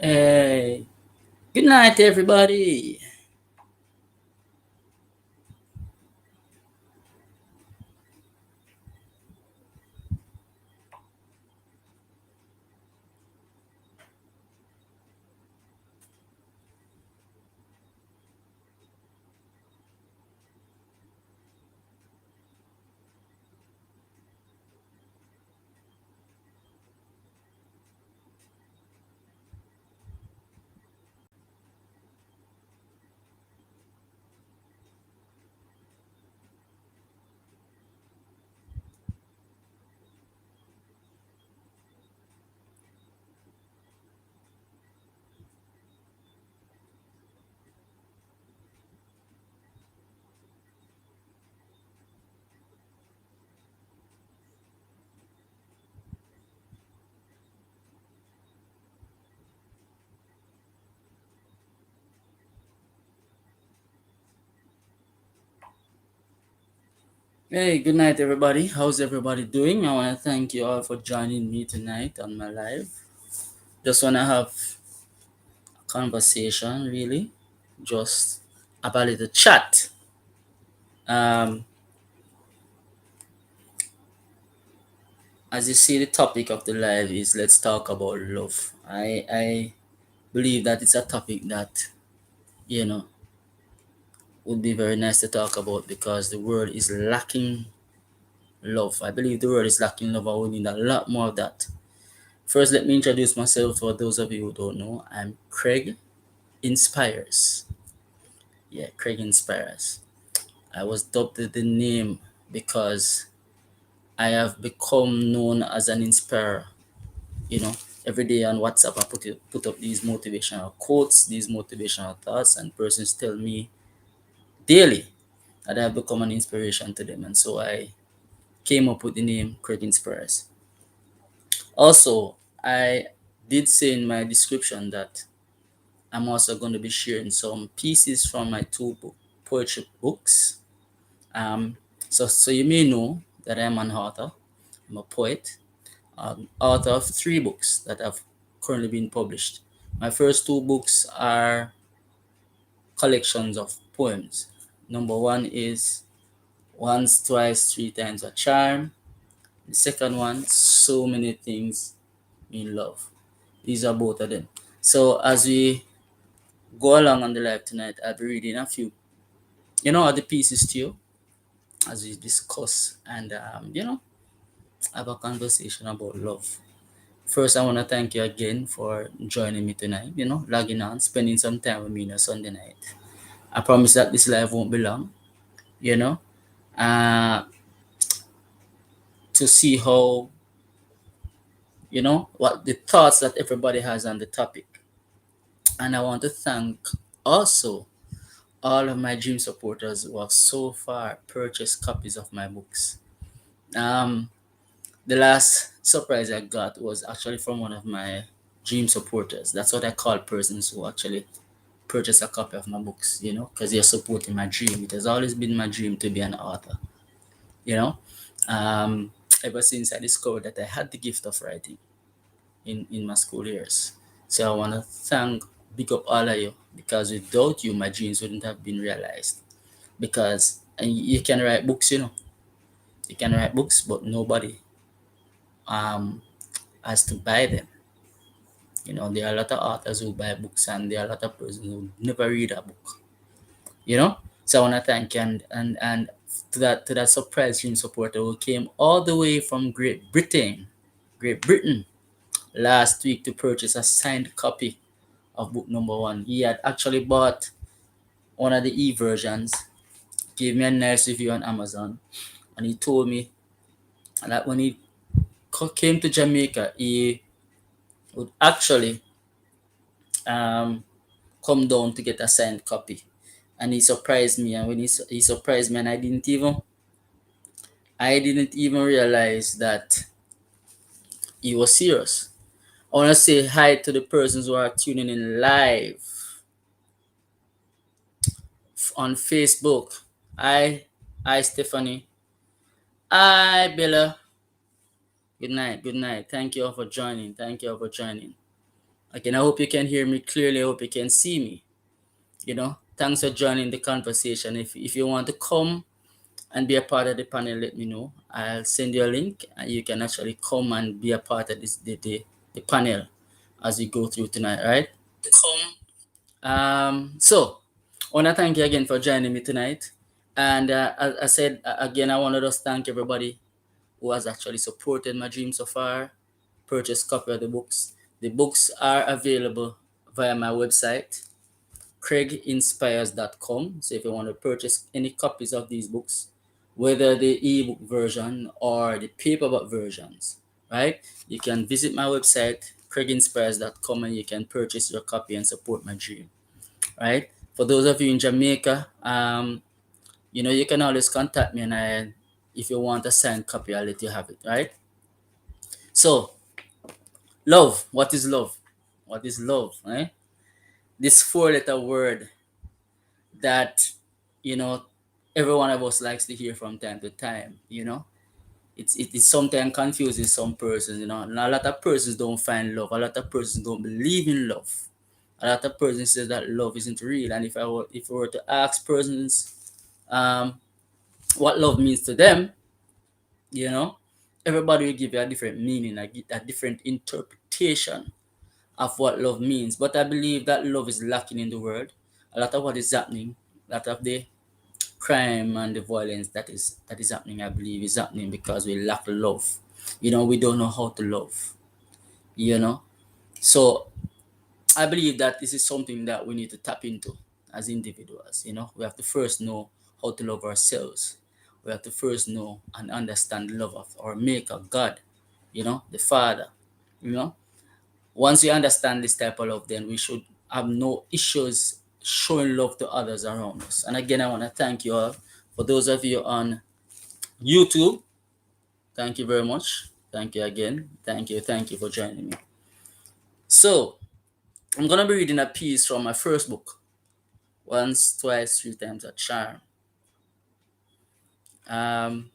Hey, good night, everybody. Hey, good night, everybody. How's everybody doing? I want to thank you all for joining me tonight on my live. Just want to have a conversation, really. Just have a little chat. Um, as you see, the topic of the live is let's talk about love. I believe that it's a topic that, you know, would be very nice to talk about because the world is lacking love. I believe the world is lacking love. I we need a lot more of that. First, let me introduce myself for those of you who don't know. I'm Creg Inspires. Yeah, Creg Inspires. I was dubbed the name because I have become known as an inspirer. You know, every day on WhatsApp, I put up these motivational quotes, these motivational thoughts, and persons tell me daily that I have become an inspiration to them. And so I came up with the name Creg Inspires. Also, I did say in my description that I'm also going to be sharing some pieces from my poetry books. Um, so you may know that I'm an author. I'm a poet, author of three books that have currently been published. My first two books are collections of poems. Number one is Once, Twice, Three Times a Charm. The second one, So Many Things in Love. These are both of them. So as we go along on the live tonight, I'll be reading a few other pieces to you as we discuss and have a conversation about love. First, I want to thank you again for joining me tonight, logging on, spending some time with me on a Sunday night. I promise that this live won't be long, you know, uh, to see how, what the thoughts that everybody has on the topic. And I want to thank also all of my dream supporters who have so far purchased copies of my books. Um, The last surprise I got was actually from one of my dream supporters. That's what I call persons who actually purchase a copy of my books, because they're supporting my dream. It has always been my dream to be an author, you know. Um, ever since I discovered that I had the gift of writing in my school years. So I want to big up all of you because without you, my dreams wouldn't have been realized. Because and you can write books, you can write books, but nobody um has to buy them. There are a lot of authors who buy books and there are a lot of persons who never read a book. So I wanna thank you and to that surprise dream supporter who came all the way from Great Britain last week to purchase a signed copy of book number one. He had actually bought one of the e-versions, gave me a nice review on Amazon, and he told me that when he came to Jamaica, he would actually um, come down to get a signed copy. And he surprised me. And when he surprised me, and I didn't even realize that he was serious. I want to say hi to the persons who are tuning in live on Facebook. Hi, Stephanie. Hi, Bella. Good night. Good night. Thank you all for joining. Thank you all for joining. Again, I hope you can hear me clearly. I hope you can see me. Thanks for joining the conversation. If you want to come and be a part of the panel, let me know. I'll send you a link and you can actually come and be a part of the panel as we go through tonight, right? Come. So I want to thank you again for joining me tonight. And as I said, again, I want to just thank everybody who has actually supported my dream so far, purchased copy of the books. The books are available via my website, creginspires.com. So if you want to purchase any copies of these books, whether the ebook version or the paperback versions, right? You can visit my website, creginspires.com, and you can purchase your copy and support my dream, right? For those of you in Jamaica, you can always contact me, and if you want a signed copy, I'll let you have it, right? So, love. What is love? What is love, right? This four-letter word that you know every one of us likes to hear from time to time. It sometimes confuses some persons. And a lot of persons don't find love. A lot of persons don't believe in love. A lot of persons say that love isn't real. And if I were to ask persons um, what love means to them, you know, everybody will give you a different meaning, a different interpretation of what love means. But I believe that love is lacking in the world. A lot of what is happening, a lot of the crime and the violence that is happening, I believe, is happening because we lack love. We don't know how to love. You know, so I believe that this is something that we need to tap into as individuals. We have to first know how to love ourselves. We have to first know and understand the love of our Maker, God. The Father. You know, Once we understand this type of love, then we should have no issues showing love to others around us. And again, I want to thank you all. For those of you on YouTube, thank you very much. Thank you again. Thank you for joining me. So, I'm going to be reading a piece from my first book, Once, Twice, Three Times a Charm. Um,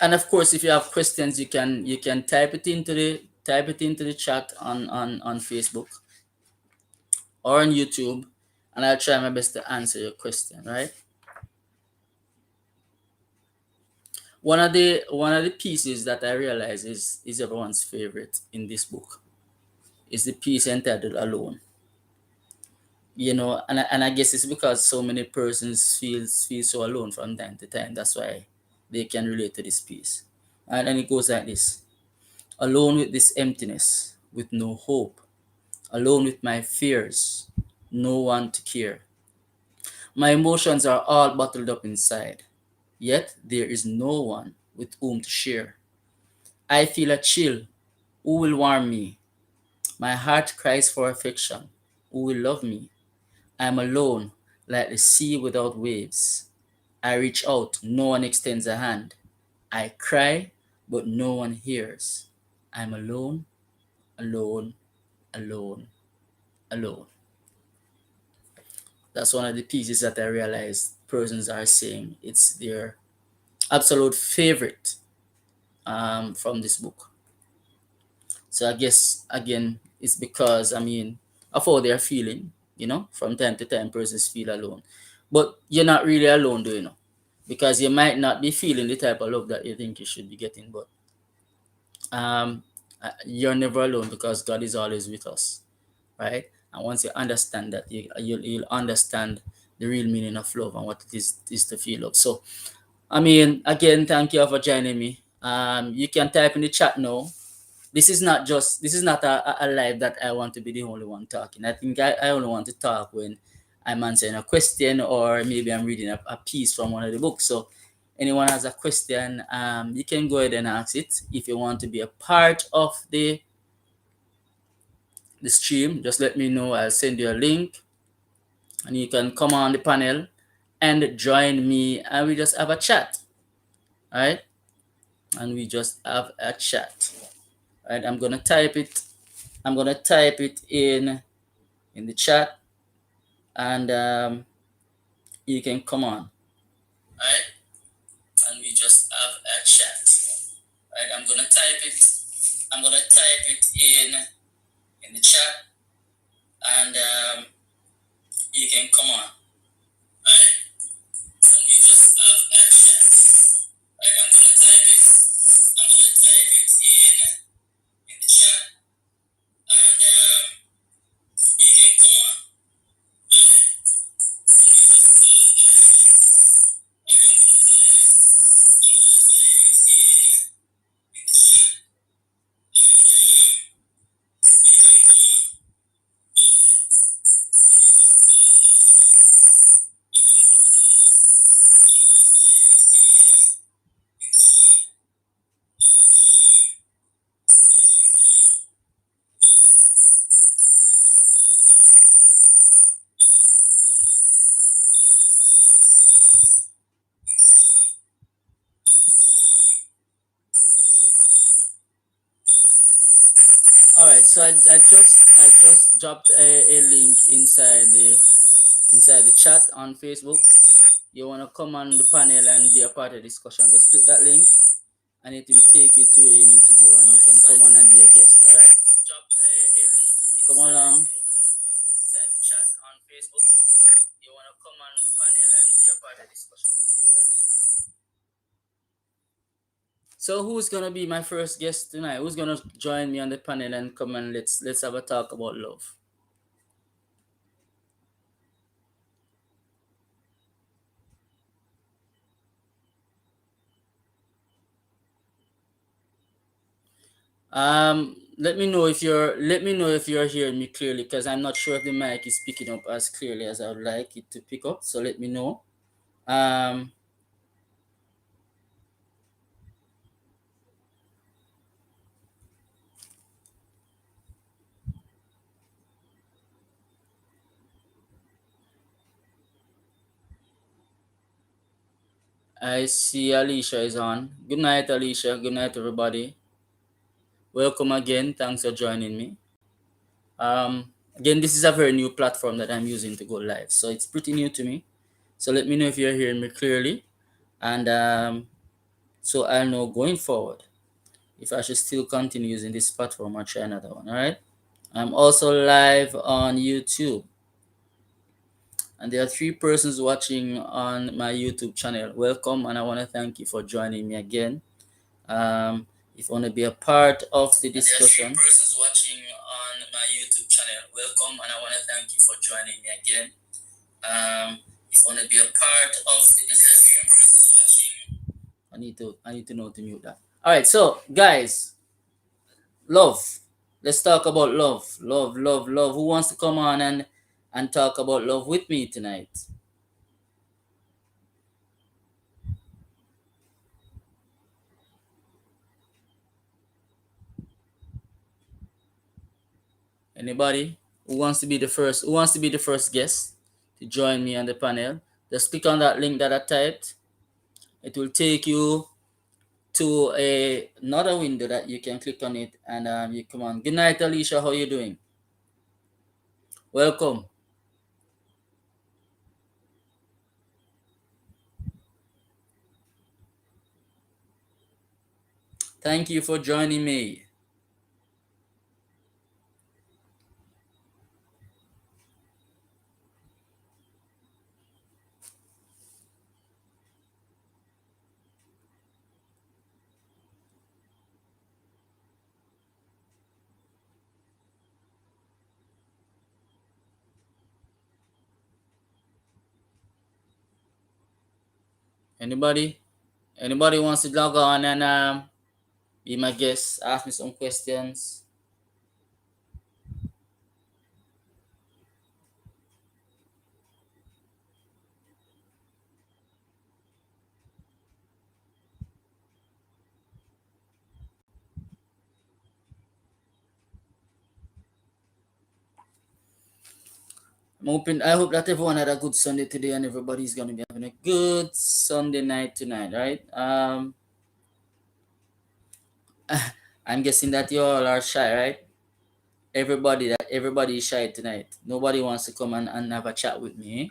and of course, if you have questions, you can type it into the chat on Facebook or on YouTube, and I'll try my best to answer your question, right? One of the pieces that I realize is everyone's favorite in this book is the piece entitled Alone. And I guess it's because so many persons feel so alone from time to time. That's why they can relate to this piece. And it goes like this: alone with this emptiness, with no hope, alone with my fears, no one to care. My emotions are all bottled up inside, yet there is no one with whom to share. I feel a chill. Who will warm me? My heart cries for affection. Who will love me? I am alone, like the sea without waves. I reach out, no one extends a hand. I cry, but no one hears. I'm alone, alone, alone, alone. That's one of the pieces that I realized persons are saying it's their absolute favorite from this book. So I guess again, it's because of how they're feeling. From time to time, persons feel alone, but you're not really alone, do you know? Because you might not be feeling the type of love that you think you should be getting, but you're never alone because God is always with us, right? And once you understand that, you'll understand the real meaning of love and what it is to feel love. So, again, thank you for joining me. You can type in the chat now. This is not a live that I want to be the only one talking. I think I only want to talk when I'm answering a question, or maybe I'm reading a piece from one of the books. So anyone has a question, you can go ahead and ask it. If you want to be a part of the stream, just let me know. I'll send you a link and you can come on the panel and join me, and we just have a chat. All right, and we just have a chat. All right, I'm gonna type it in the chat, and you can come on. Alright, and we just have a chat. Right, I'm gonna type it I'm gonna type it in the chat, and you can come on. Alright, so you just have a chat. Like I'm gonna type it. I'm gonna type it in the chat, and you can come on. Alright, so you just have a chat. Like I'm gonna type it. I'm gonna type it in the chat, and you can come on. All right, so I just dropped a link inside the chat on Facebook. You wanna come on the panel and be a part of the discussion? Just click that link, and it will take you to where you need to go, and you can come on and be a guest. All right, come along inside the chat on Facebook. You wanna come on the panel and be a part of the discussion? So who's gonna be my first guest tonight? Who's gonna join me on the panel and come and let's have a talk about love? Let me know if you're hearing me clearly, because I'm not sure if the mic is picking up as clearly as I would like it to pick up. So let me know. Um, I see Alicia is on. Good night, Alicia. Good night, everybody. Welcome again. Thanks for joining me. Again, this is a very new platform that I'm using to go live, so it's pretty new to me. So let me know if you're hearing me clearly, and so I'll know going forward if I should still continue using this platform or try another one. All right. I'm also live on YouTube, and there are 3 persons watching on my YouTube channel. Welcome, and I want to thank you for joining me again. If you want to be a part of the discussion. There are 3 persons watching on my YouTube channel. Welcome, and I want to thank you for joining me again. If you want to be a part of the discussion, persons watching. I need to know to mute that. All right, so guys, love. Let's talk about love. Love, love, love. Who wants to come on and talk about love with me tonight? Anybody who wants to be the first? Who wants to be the first guest to join me on the panel? Just click on that link that I typed. It will take you to another window that you can click on it, and you come on. Good night, Alicia. How you doing? Welcome. Thank you for joining me. Anybody? Anybody wants to log on and be my guest? Ask me some questions. I'm hoping. I hope that everyone had a good Sunday today, and everybody's gonna be having a good Sunday night tonight, right? I'm guessing that you all are shy, right? Everybody is shy tonight. Nobody wants to come and have a chat with me.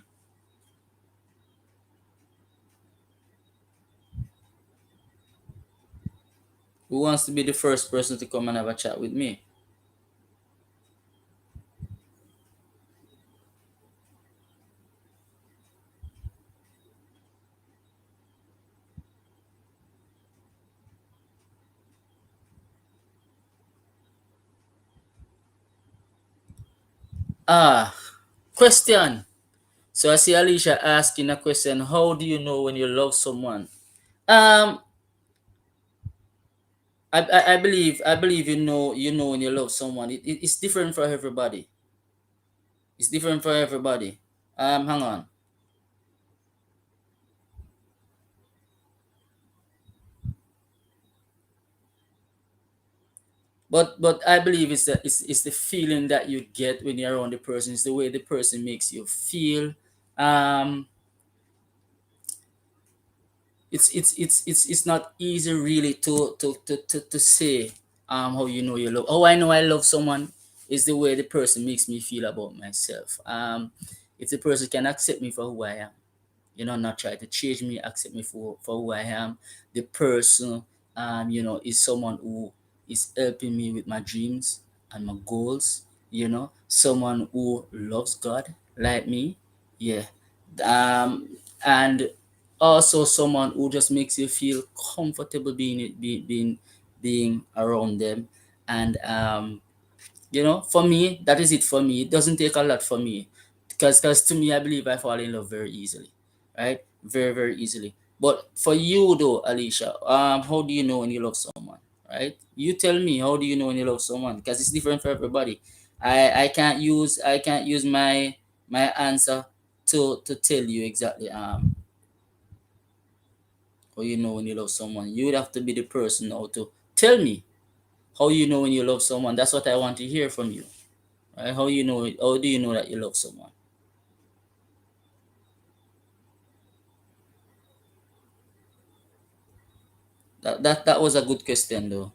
Who wants to be the first person to come and have a chat with me? Ah, question. So I see Alicia asking a question. How do you know when you love someone? Um, I believe you know when you love someone. It's different for everybody. It's different for everybody. Hang on. But I believe it's the feeling that you get when you're around the person. It's the way the person makes you feel. Um, it's not easy really to say how you know you love. How I know I love someone is the way the person makes me feel about myself. If the person can accept me for who I am, not try to change me, accept me for who I am. The person, is someone who is helping me with my dreams and my goals, someone who loves God like me, yeah. And also someone who just makes you feel comfortable being around them. And for me, that is it for me. It doesn't take a lot for me, because to me, I believe I fall in love very easily, right? Very, very easily. But for you though, Alicia, how do you know when you love someone, right? You tell me, how do you know when you love someone? Because it's different for everybody. I can't use my answer to tell you exactly how you know when you love someone. You would have to be the person now to tell me how you know when you love someone. That's what I want to hear from you. Right? How do you know that you love someone? That was a good question though.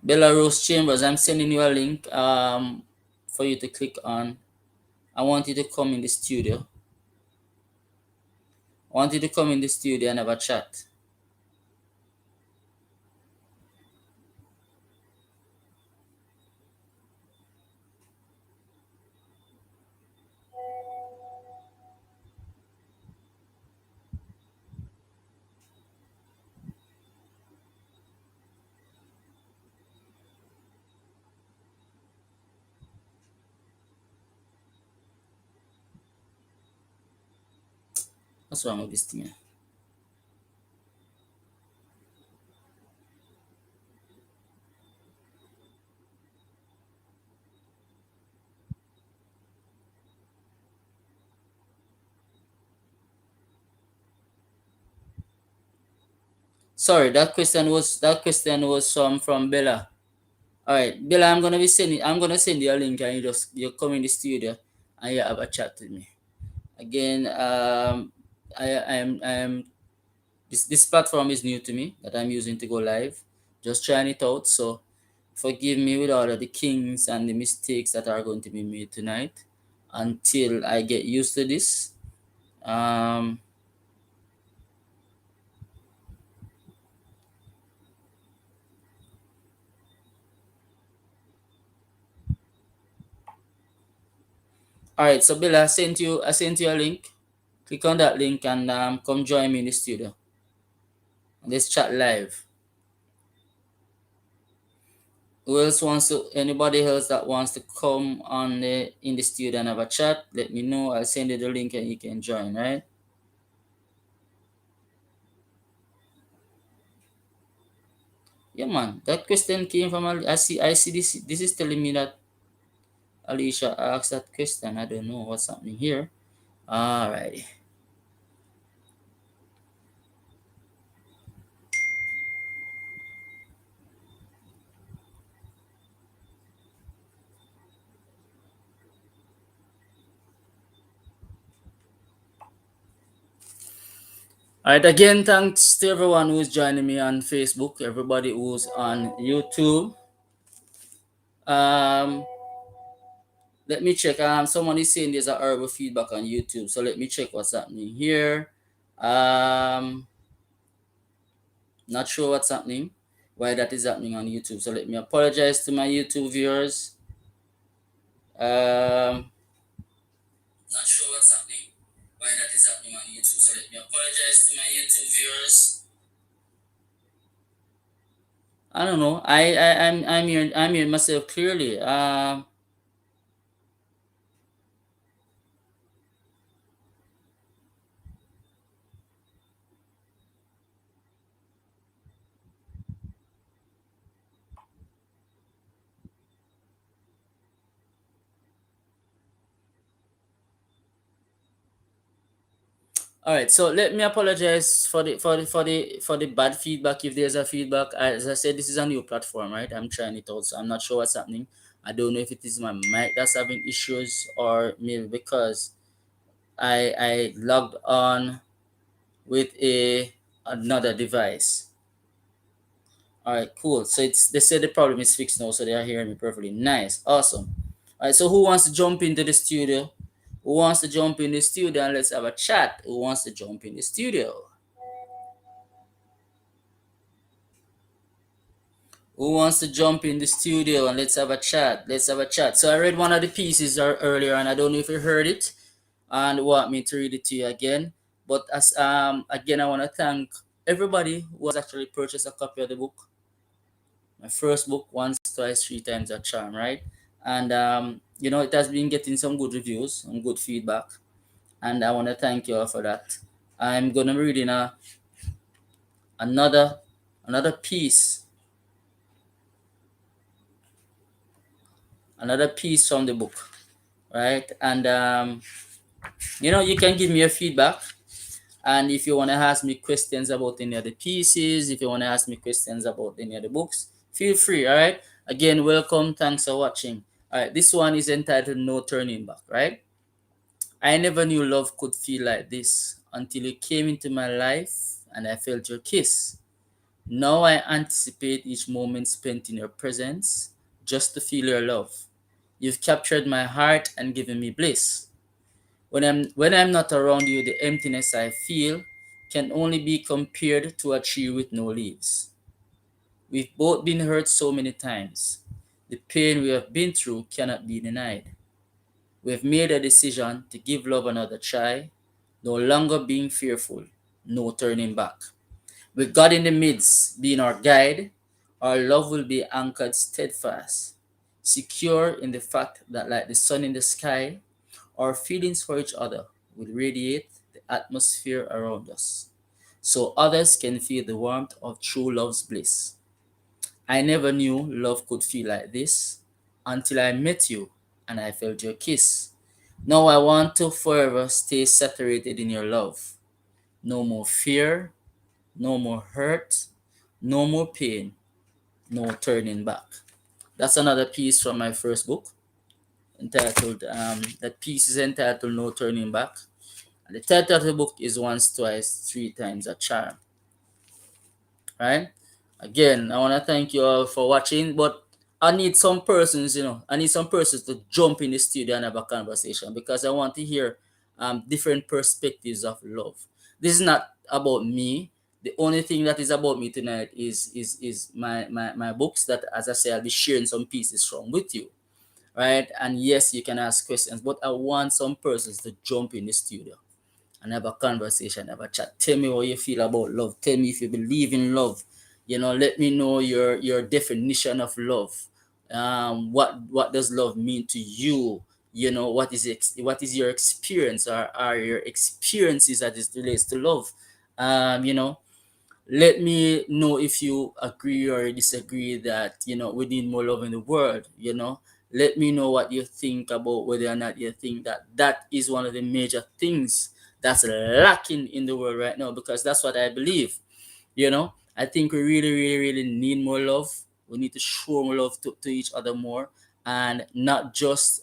Belarus Chambers, I'm sending you a link for you to click on. I want you to come in the studio. I want you to come in the studio and have a chat. What's wrong with this thing? Sorry, that question was from Bella. All right, Bella, I'm gonna send you a link, and you come in the studio and you have a chat with me. Again, I am this platform is new to me that I'm using to go live. Just trying it out. So forgive me with all of the kings and the mistakes that are going to be made tonight until I get used to this. Um, all right, so Bill, I sent you a link. Click on that link and come join me in the studio. Let's chat live. Who else wants to? Anybody else that wants to come on in the studio and have a chat? Let me know. I'll send you the link and you can join. Right? Yeah, man. That question came from. I see. This is telling me that Alicia asked that question. I don't know what's happening here. Alrighty. Alright, again, thanks to everyone who's joining me on Facebook, everybody who's on YouTube. Um, let me check. Someone is saying there's a horrible feedback on YouTube, so let me check what's happening here. Um, Not sure what's happening, why that is happening on YouTube. So let me apologize to my YouTube viewers. Not sure what's happening, why that is happening on YouTube. So let me apologize to my YouTube viewers. I don't know. I'm hearing myself clearly. All right, so let me apologize for the bad feedback if there's a feedback. As I said, this is a new platform, right? I'm trying it out, so I'm not sure what's happening. I don't know if it is my mic that's having issues or maybe because I logged on with a another device. All right, cool. So it's they said the problem is fixed now, so they are hearing me perfectly. Nice, awesome. All right, so who wants to jump into the studio? Who wants to jump in the studio and let's have a chat? Who wants to jump in the studio? Who wants to jump in the studio and let's have a chat? Let's have a chat. So I read one of the pieces earlier, and I don't know if you heard it and want me to read it to you again. But as again, I want to thank everybody who has actually purchased a copy of the book. My first book, once, twice, three times a charm, right? And it has been getting some good reviews, some good feedback, and I want to thank you all for that. I'm gonna be reading another another piece, another piece from the book, right? And you can give me your feedback. And if you want to ask me questions about any of the pieces, if you want to ask me questions about any of the books, feel free. All right. Again, welcome. Thanks for watching. All right. This one is entitled No Turning Back, right? I never knew love could feel like this until you came into my life and I felt your kiss. Now I anticipate each moment spent in your presence just to feel your love. You've captured my heart and given me bliss. When I'm not around you, the emptiness I feel can only be compared to a tree with no leaves. We've both been hurt so many times. The pain we have been through cannot be denied. We've made a decision to give love another try, no longer being fearful, no turning back. With God in the midst being our guide, our love will be anchored steadfast, secure in the fact that, like the sun in the sky, our feelings for each other will radiate the atmosphere around us, so others can feel the warmth of true love's bliss. I never knew love could feel like this until I met you and I felt your kiss. Now I want to forever stay saturated in your love. No more fear, no more hurt, no more pain, no turning back. That's another piece from my first book entitled, that piece is entitled No Turning Back. And the title of the book is Once, Twice, Three Times a Charm. Right? Again, I want to thank you all for watching, but I need some persons, I need some persons to jump in the studio and have a conversation because I want to hear different perspectives of love. This is not about me. The only thing that is about me tonight is my books that, as I say, I'll be sharing some pieces from with you, right? And yes, you can ask questions, but I want some persons to jump in the studio and have a conversation, have a chat. Tell me how you feel about love. Tell me if you believe in love. Let me know your definition of love. What does love mean to you? What is your experience, or are your experiences as it relates to love? Let me know if you agree or disagree that we need more love in the world. Let me know what you think about whether or not you think that that is one of the major things that's lacking in the world right now, because that's what I believe. I think we really, really, really need more love. We need to show more love to each other more, and not just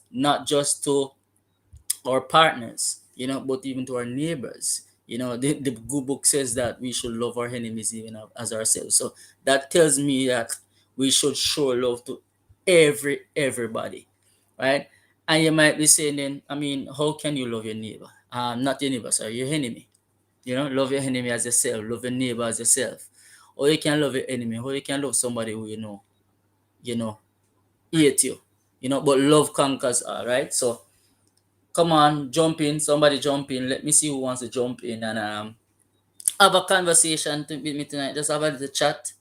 to our partners, but even to our neighbors. The good book says that we should love our enemies even as ourselves. So that tells me that we should show love to everybody, right? And you might be saying, then, I mean, how can you love your neighbor? Not your neighbor, sorry, your enemy. Love your enemy as yourself, love your neighbor as yourself. Or you can love your enemy, or you can love somebody who you know, hate you. But love conquers all, right? So come on, jump in, somebody jump in. Let me see who wants to jump in and have a conversation with me tonight. Just have a little chat.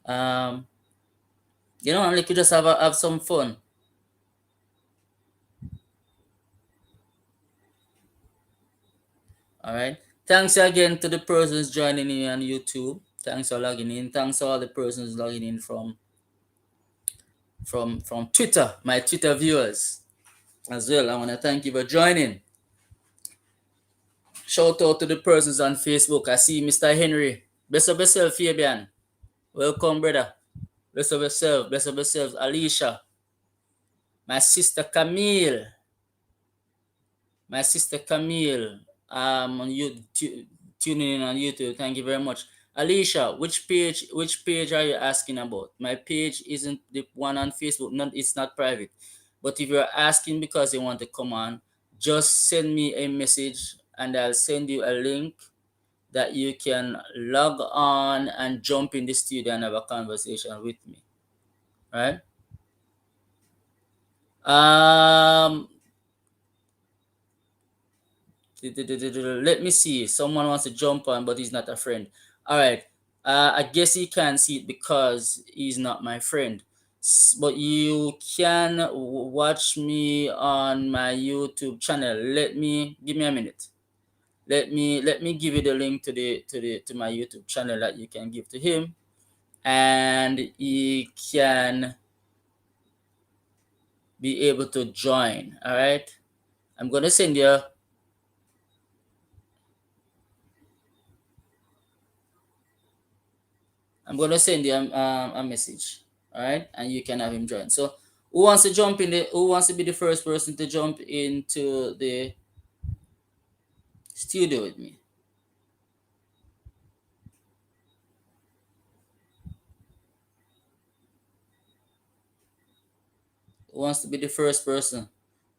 Um, and like you just have some fun. All right. Thanks again to the persons joining in on YouTube. Thanks for logging in. Thanks to all the persons logging in from Twitter, my Twitter viewers as well. I want to thank you for joining. Shout out to the persons on Facebook. I see Mr. Henry. Bless up yourself, Fabian. Welcome, brother. Bless up yourself. Bless up yourself, Alicia. My sister Camille. My sister Camille. On you tuning in on YouTube. Thank you very much. Alicia, which page are you asking about? My page isn't the one on Facebook. Not It's not private. But if you're asking because you want to come on, just send me a message and I'll send you a link that you can log on and jump in the studio and have a conversation with me. Right? Um Let me see. Someone wants to jump on, but he's not a friend. All right. I guess he can't see it because he's not my friend. But you can watch me on my YouTube channel. Give me a minute. Let me give you the link to my YouTube channel that you can give to him, and he can be able to join. All right. I'm gonna send you. I'm gonna send you a message, all right, and you can have him join. So, who wants to jump in? Who wants to be the first person to jump into the studio with me? Who wants to be the first person?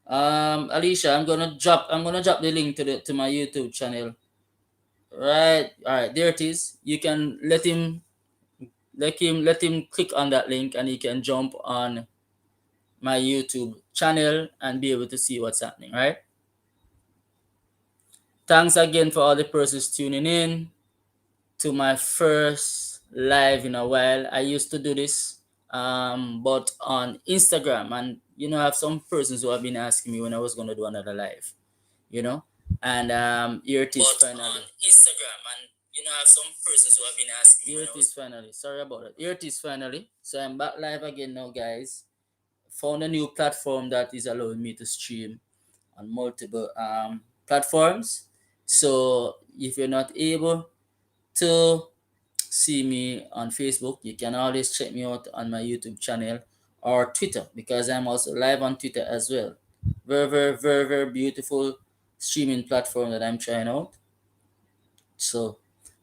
Alicia, I'm gonna drop the link to my YouTube channel. Right, all right, there it is. You can let him click on that link, and he can jump on my YouTube channel and be able to see what's happening. Right. Thanks again for all the persons tuning in to my first live in a while. I used to do this, but on Instagram, and I have some persons who have been asking me when I was gonna do another live, you know, and here it is but finally. On Instagram, and I have some persons who have been asking me. Here it is finally. Sorry about it. Here it is finally. So I'm back live again now, guys. Found a new platform that is allowing me to stream on multiple platforms. So if you're not able to see me on Facebook, you can always check me out on my YouTube channel or Twitter, because I'm also live on Twitter as well. Very, very, very, very beautiful streaming platform that I'm trying out. So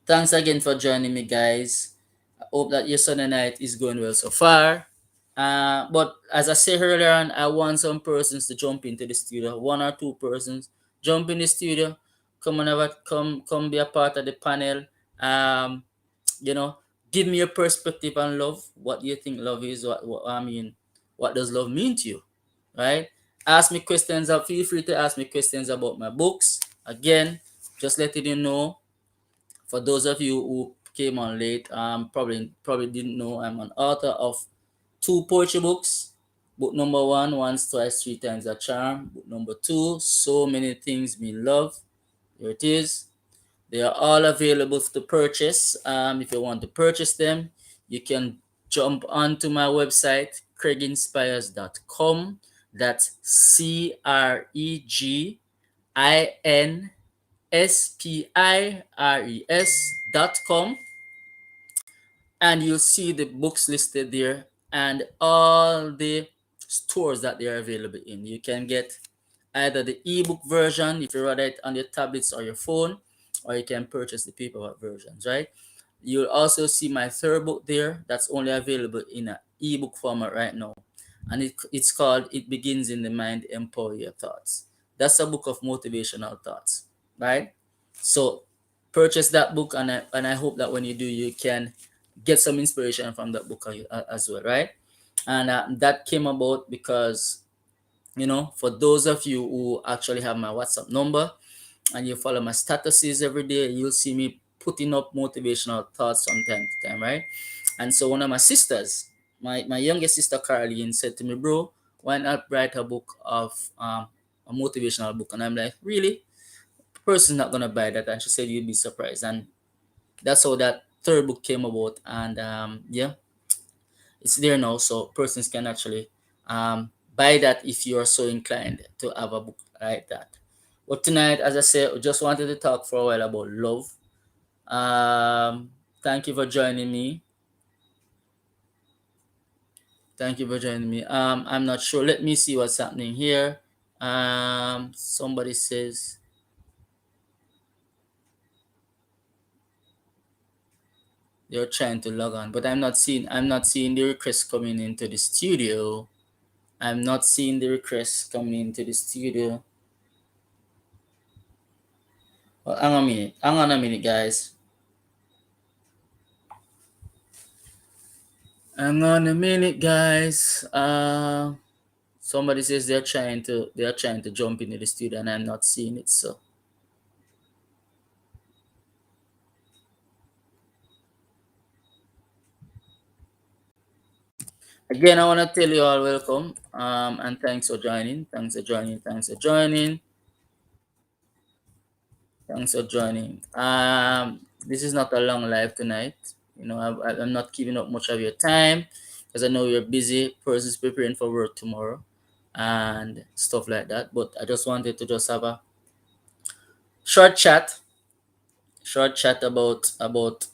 thanks again for joining me, guys. I hope that your Sunday night is going well so far. But as I said earlier on, I want some persons to jump into the studio. One or two persons jump in the studio. Come be a part of the panel. Um, you know, give me your perspective on love. What do you think love is? What does love mean to you? Right? Ask me questions. Feel free to ask me questions about my books. Again, just letting you know, for those of you who came on late, probably didn't know, I'm an author of two poetry books. Book number one, Once, Twice, Three Times a Charm. Book number two, So Many Things Mean Love. Here it is. They are all available to purchase. If you want to purchase them, you can jump onto my website, creginspires.com. That's CREGINSPIRES.com, and you'll see the books listed there and all the stores that they are available in. You can get either the ebook version if you read it on your tablets or your phone, or you can purchase the paperback versions, right? You'll also see my third book there that's only available in an ebook format right now. And it's called It Begins in the Mind, Empower Your Thoughts. That's a book of motivational thoughts, right? So purchase that book, and I hope that when you do, you can get some inspiration from that book as well, right? And that came about because, for those of you who actually have my WhatsApp number and you follow my statuses every day, you'll see me putting up motivational thoughts from time to time, right? And so one of my sisters, my youngest sister Caroline, said to me, "Bro, why not write a book of a motivational book?" And I'm like, "Really? The person's not gonna buy that." And she said, "You'd be surprised." And that's how that third book came about. And yeah, it's there now, so persons can actually buy that if you are so inclined to have a book like that. But tonight, as I said, I just wanted to talk for a while about love. Thank you for joining me. Thank you for joining me. I'm not sure. Let me see what's happening here. Somebody says they're trying to log on, but I'm not seeing the request coming into the studio. I'm not seeing the request coming into the studio. Well, hang on a minute. Hang on a minute, guys. Hang on a minute, guys. Somebody says they're trying to jump into the studio, and I'm not seeing it. So again, I want to tell you all welcome. And thanks for joining. Thanks for joining. Thanks for joining. Thanks for joining. This is not a long live tonight. I'm not giving up much of your time because I know you're busy. Persons preparing for work tomorrow and stuff like that. But I just wanted to just have a short chat, about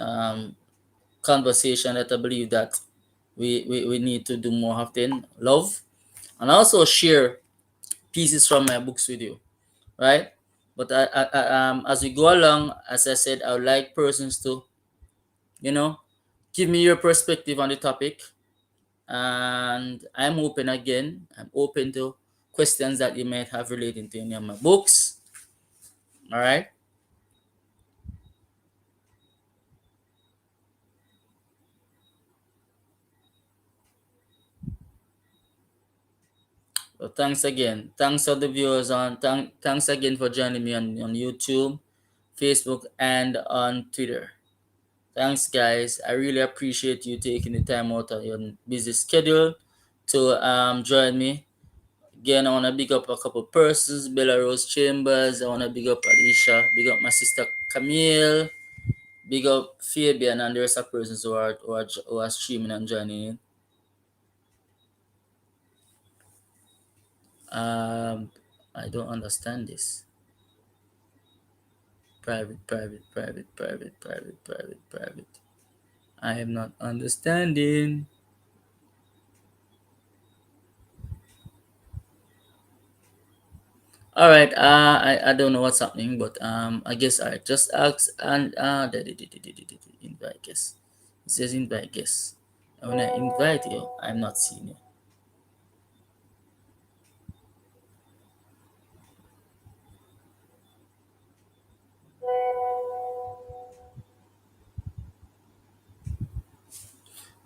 conversation that I believe that we need to do more often. Love, and also share pieces from my books with you, right? But as we go along, as I said, I would like persons to, you know, give me your perspective on the topic. And I'm open again. I'm open to questions that you might have relating to any of my books. All right. So thanks again. Thanks to the viewers thanks again for joining me on YouTube, Facebook, and on Twitter. Thanks, guys. I really appreciate you taking the time out of your busy schedule to join me. Again, I want to big up a couple persons, Bella Rose Chambers. I want to big up Alicia, big up my sister Camille, big up Fabian, and the rest of persons who are streaming and joining in. I don't understand this. Private, private, private, private, private, private, private. I am not understanding. All right. I don't know what's happening, but I guess I just ask and invite guest. It says invite guest. And when I invite you, I'm not seeing you.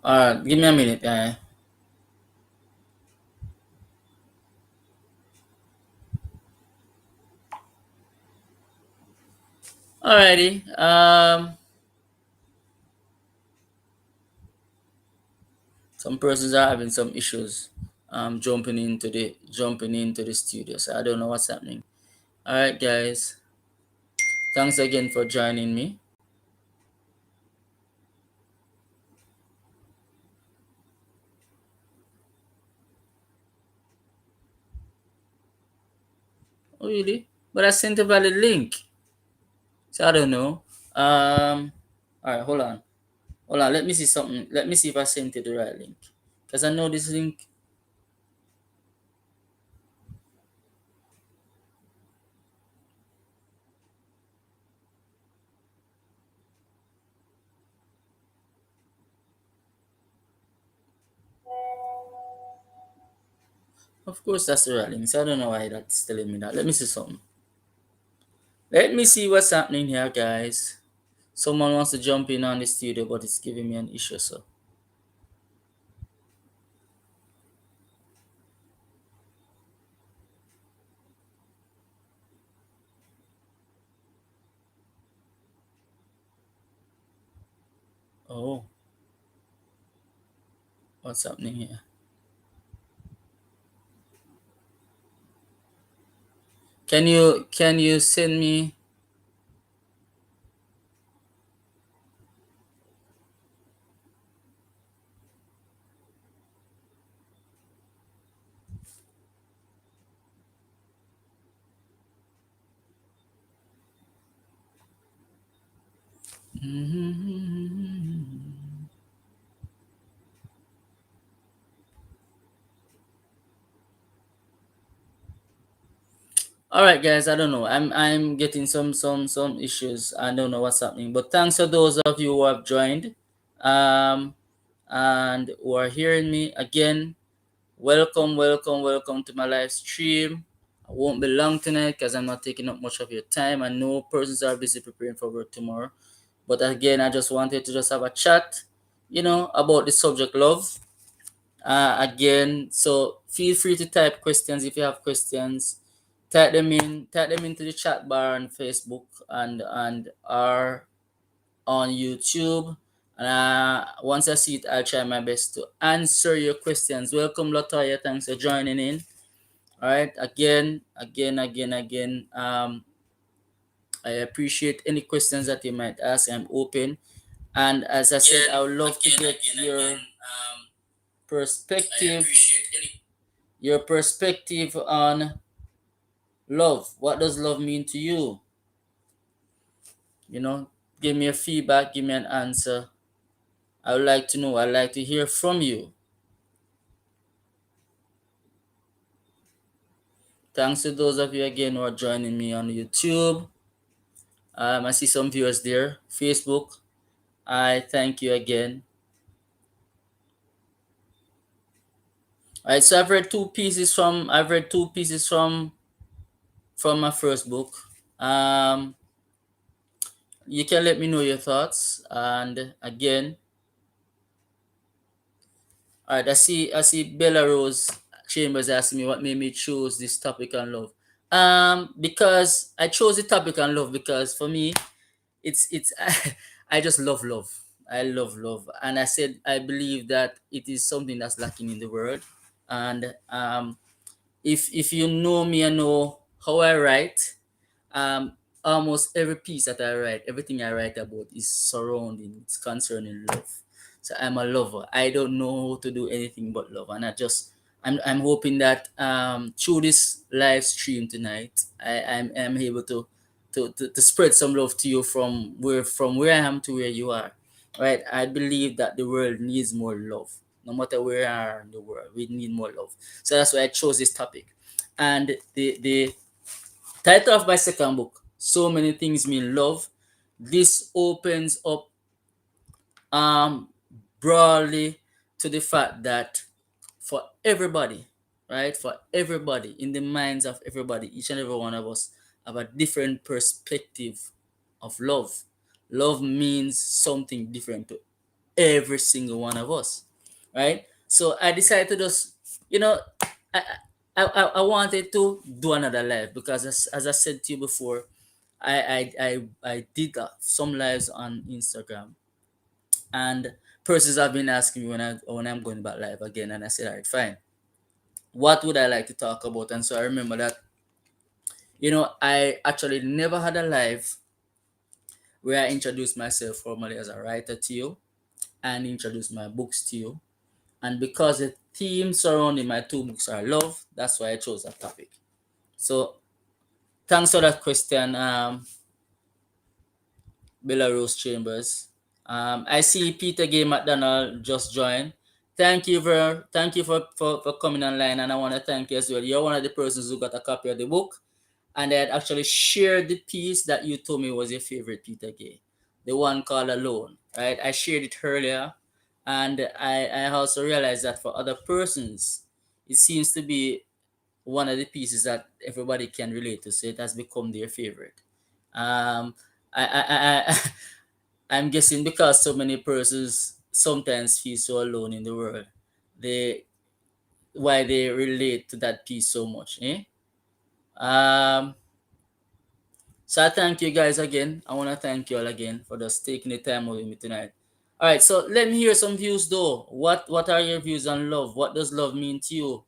All right, give me a minute. Alrighty. Some persons are having some issues. Jumping into the studio. So I don't know what's happening. All right, guys. Thanks again for joining me. Oh, really? But I sent a valid link. So I don't know. All right, hold on. Hold on. Let me see something. Let me see if I sent you the right link. Because I know this link. Of course, that's the right link. So I don't know why that's telling me that. Let me see something. Let me see what's happening here, guys. Someone wants to jump in on the studio, but it's giving me an issue. So, oh, what's happening here? Can you send me? All right, guys. I don't know. I'm getting some issues. I don't know what's happening. But thanks to those of you who have joined, um, and who are hearing me again. Welcome, welcome, welcome to my live stream. I won't be long tonight because I'm not taking up much of your time. I know persons are busy preparing for work tomorrow. But again, I just wanted to just have a chat, about the subject love. Again, so feel free to type questions if you have questions. Type them into the chat bar on Facebook and or on YouTube. Once I see it, I'll try my best to answer your questions. Welcome, Latoya. Thanks for joining in. All right. Again. I appreciate any questions that you might ask. I'm open. And as I said, I would love to get your perspective, your perspective on love. What does love mean to you? You know, give me a feedback, give me an answer. I would like to know. I'd like to hear from you. Thanks to those of you again who are joining me on YouTube. I see some viewers there. Facebook, I thank you again. All right, so I've read two pieces from my first book. Um, you can let me know your thoughts. And again, all right, I see Bella Rose Chambers asking me what made me choose this topic on love. Because I chose the topic on love because for me, it's I just love. I love love, and I said I believe that it is something that's lacking in the world. And if you know me and know how I write, um, almost every piece that I write, everything I write about is surrounding, it's concerning love. So I'm a lover. I don't know how to do anything but love, and I'm hoping that through this live stream tonight, I'm able to spread some love to you from where I am to where you are. Right? I believe that the world needs more love. No matter where we are in the world, we need more love. So that's why I chose this topic. And the title of my second book, So Many Things Mean Love, this opens up um broadly to the fact that for everybody, right? For everybody, in the minds of everybody, each and every one of us have a different perspective of love. Love means something different to every single one of us, right? So I decided to just, you know, I I wanted to do another live because as I said to you before, I did some lives on Instagram, and persons have been asking me when I'm going back live again, and I said, all right, fine. What would I like to talk about? And so I remember that I actually never had a live where I introduced myself formally as a writer to you and introduced my books to you. And because the theme surrounding my two books are love, that's why I chose that topic. So thanks for that question, Belarus Chambers. I see Peter Gay McDonald just joined. Thank you for coming online, and I want to thank you as well. You're one of the persons who got a copy of the book, and I had actually shared the piece that you told me was your favorite, Peter Gay, the one called Alone. Right? I shared it earlier, and I also realized that for other persons, it seems to be one of the pieces that everybody can relate to, so it has become their favorite. Um, I I'm guessing because so many persons sometimes feel so alone in the world, they why they relate to that piece so much. Eh? Um, so I thank you guys again. I want to thank you all again for just taking the time with me tonight. All right, so let me hear some views though. What are your views on love? What does love mean to you?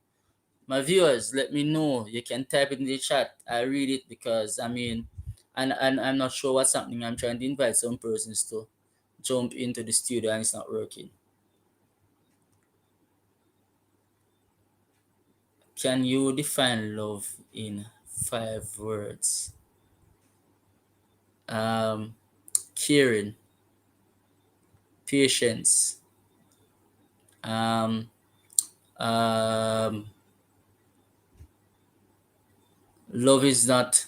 My viewers, let me know. You can type it in the chat. I read it because and I'm not sure what's happening. I'm trying to invite some persons to jump into the studio and it's not working. Can you define love in 5 words? Um, Caring, patience, um, um, love is not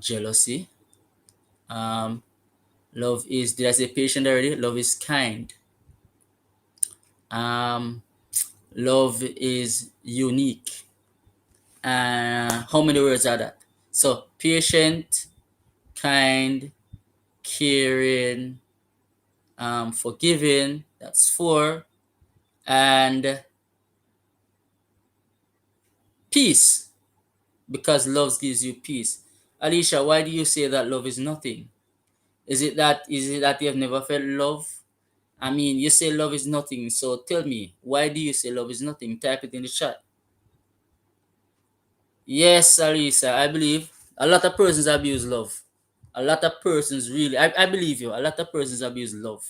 jealousy. Um, love is, did I say patient already? Love is kind. Um, love is unique. How many words are that? So patient, kind, caring, forgiving. That's 4, and peace, because love gives you peace. Alicia, why do you say that love is nothing? Is it that you have never felt love? I mean, you say love is nothing, so tell me, why do you say love is nothing? Type it in the chat. Yes, Alisa, I believe a lot of persons abuse love. A lot of persons really, I believe you, a lot of persons abuse love.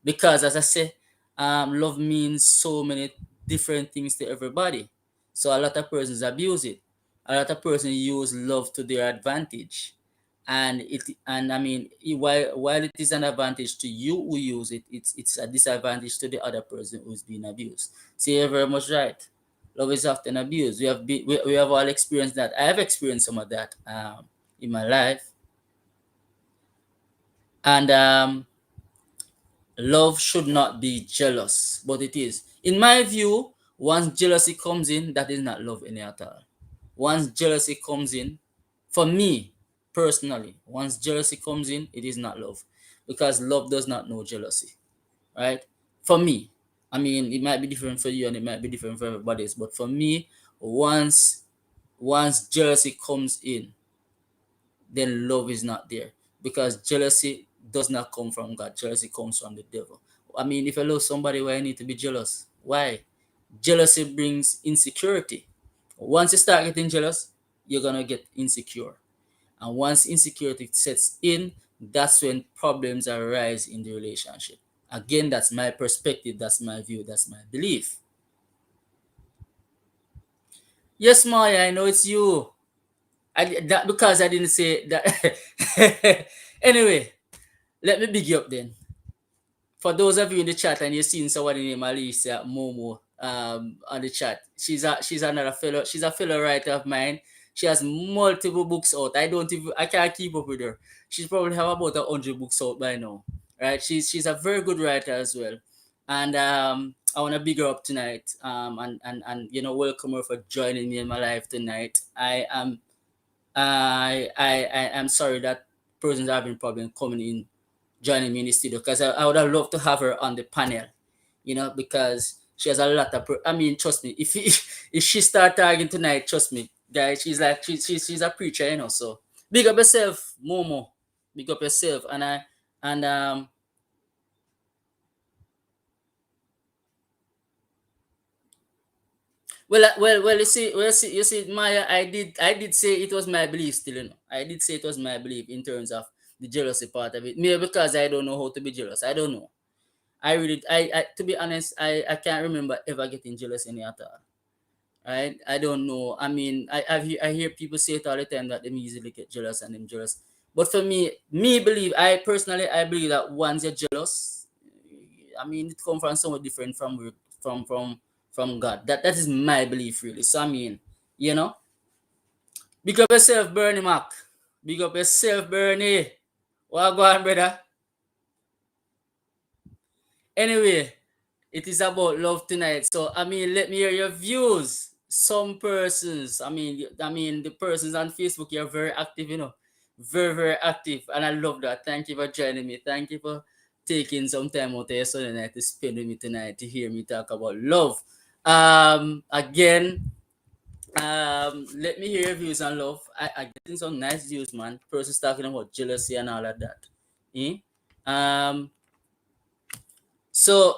Because as I say, love means so many different things to everybody. So a lot of persons abuse it. A lot of persons use love to their advantage, and I mean, while it is an advantage to you who use it, it's a disadvantage to the other person who's being abused. So you're very much right. Love is often abused. We have all experienced that. I have experienced some of that in my life, and love should not be jealous, but it is. In my view, once jealousy comes in, that is not love any at all. Once jealousy comes in, for me personally, once jealousy comes in, it is not love. Because love does not know jealousy, right? For me, I mean, it might be different for you and it might be different for everybody else, but for me, once once jealousy comes in, then love is not there, because jealousy does not come from God. Jealousy comes from the devil. I mean, if I love somebody, why I need to be jealous? Why? Jealousy brings insecurity. Once you start getting jealous, you're gonna get insecure. And once insecurity sets in, that's when problems arise in the relationship. Again, that's my perspective, that's my view, that's my belief. Yes, Maya, I know it's you. That because I didn't say that. Anyway, let me big you up then. For those of you in the chat and you've seen somebody named Alicia Momo on the chat, she's another fellow. She's a fellow writer of mine. She has multiple books out. I can't keep up with her. She's probably have about 100 books out by now. Right? She's a very good writer as well. And I want to big her up tonight. And welcome her for joining me in my life tonight. I am sorry that persons are having problem coming in, joining me in the studio, because I would have loved to have her on the panel, because she has a lot of. I mean, trust me, if she start talking tonight, trust me, guys, she's like she's a preacher, So big up yourself, Momo. Big up yourself, and well, you see, Maya, I did say it was my belief still, I did say it was my belief in terms of the jealousy part of it. Maybe because I don't know how to be jealous. I don't know. I to be honest, I can't remember ever getting jealous any at all. Right? I don't know. I mean, I hear people say it all the time that they easily get jealous and them jealous. But for I personally I believe that once you're jealous, I mean, it comes from somewhere different from from from God. That is my belief really. So I mean, you know, big up yourself, Bernie Mac. Big up yourself, Bernie. Well, go on, brother. Anyway, it is about love tonight. So I mean, let me hear your views. Some persons, I mean, the persons on Facebook, you're very active, Very, very active, and I love that. Thank you for joining me. Thank you for taking some time out of your Sunday night to spend with me tonight to hear me talk about love. Again, let me hear your views on love. I getting some nice views, man. Persons talking about jealousy and all of that. Eh? Um, so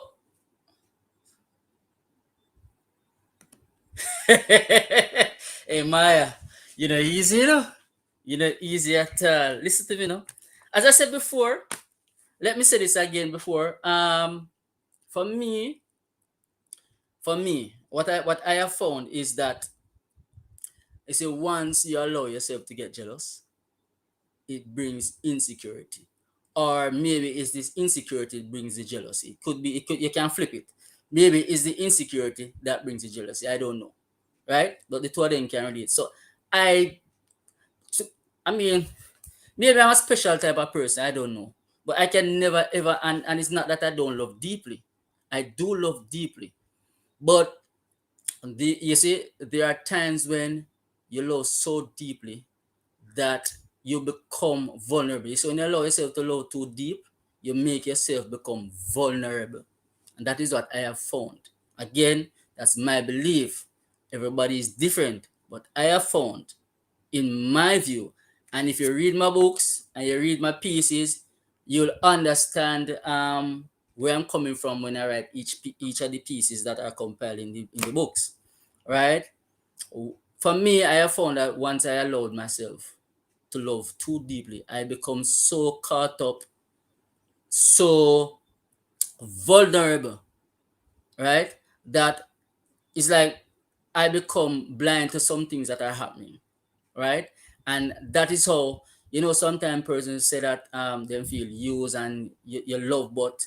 hey Maya, easy, easy at all. Listen to me, As I said before, let me say this again before. For me, what I have found is that I say once you allow yourself to get jealous, it brings insecurity. Or maybe it's this insecurity that brings the jealousy. It could be, you can flip it. Maybe it's the insecurity that brings the jealousy. I don't know. Right? But the two of them can relate. So I so, I mean, maybe I'm a special type of person, I don't know. But I can never ever, and it's not that I don't love deeply. I do love deeply. But you see, there are times when you love so deeply that you become vulnerable. So when you allow yourself to love too deep, you make yourself become vulnerable. And that is what I have found. Again, that's my belief. Everybody is different, but I have found, in my view, and if you read my books and you read my pieces, you'll understand where I'm coming from when I write each of the pieces that are compiled in the books, right? For me, I have found that once I allowed myself to love too deeply, I become so caught up, so vulnerable, right? That it's like I become blind to some things that are happening, right? And that is how, sometimes persons say that they feel used and you love, but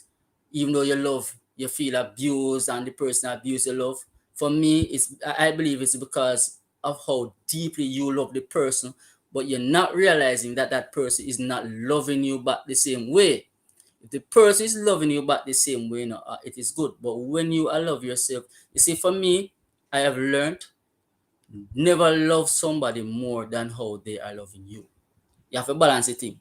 even though you love, you feel abused and the person abuse your love. For me, I believe it's because of how deeply you love the person, but you're not realizing that that person is not loving you back the same way. If the person is loving you back the same way, it is good. But when you love yourself, you see, for me, I have learned never love somebody more than how they are loving you. You have to balance the thing.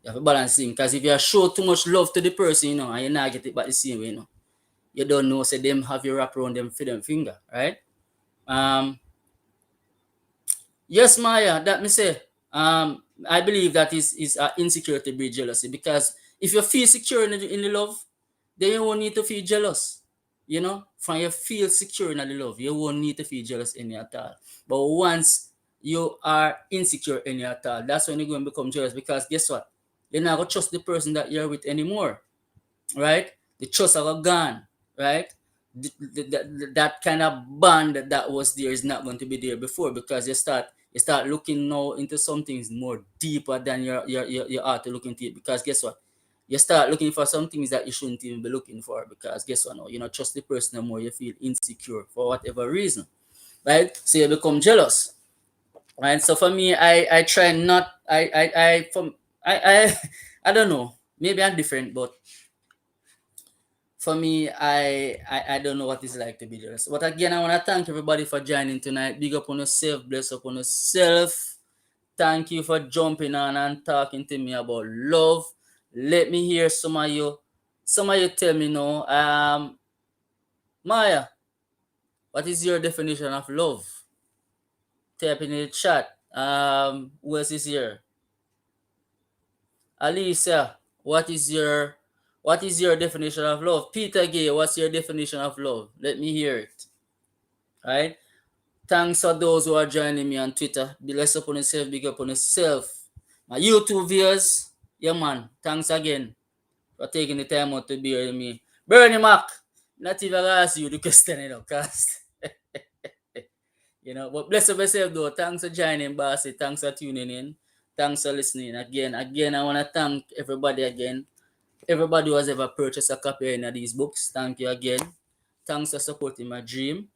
You have to balance the thing. Because if you show too much love to the person, and you not get it back the same way, you don't know, say them have you wrap around them for them finger, right? Um, yes, Maya, that me say. I believe that is insecurity breed jealousy, because if you feel secure in the love, then you won't need to feel jealous. From you feel secure in the love, you won't need to feel jealous any at all. But once you are insecure in your at all, that's when you're going to become jealous, because guess what? You're not going to trust the person that you're with anymore, right? The trust are gone, right? That kind of bond that was there is not going to be there before, because you start looking now into something more deeper than your heart to look into it. Because guess what? You start looking for some things that you shouldn't even be looking for, because guess what? Now you not trust the person no more. You feel insecure for whatever reason, right? So you become jealous, right? So for me, I try not I from I I don't know. Maybe I'm different, but for me, I don't know what it's like to be jealous. But again, I want to thank everybody for joining tonight. Big up on yourself, bless up on yourself. Thank you for jumping on and talking to me about love. Let me hear some of you. Some of you tell me now. Maya, what is your definition of love? Type in the chat. Who else is here? Alicia, what is your definition of love? Peter Gay, what's your definition of love? Let me hear it. Right? Thanks for those who are joining me on Twitter. Be less upon yourself, big up on yourself. My YouTube viewers, yeah man, thanks again for taking the time out to be with me. Bernie Mac, not even ask you the question, cause but bless up yourself though. Thanks for joining, Bossy. Thanks for tuning in. Thanks for listening. Again, I wanna thank everybody again. Everybody who has ever purchased a copy of any of these books. Thank you again. Thanks for supporting my dream.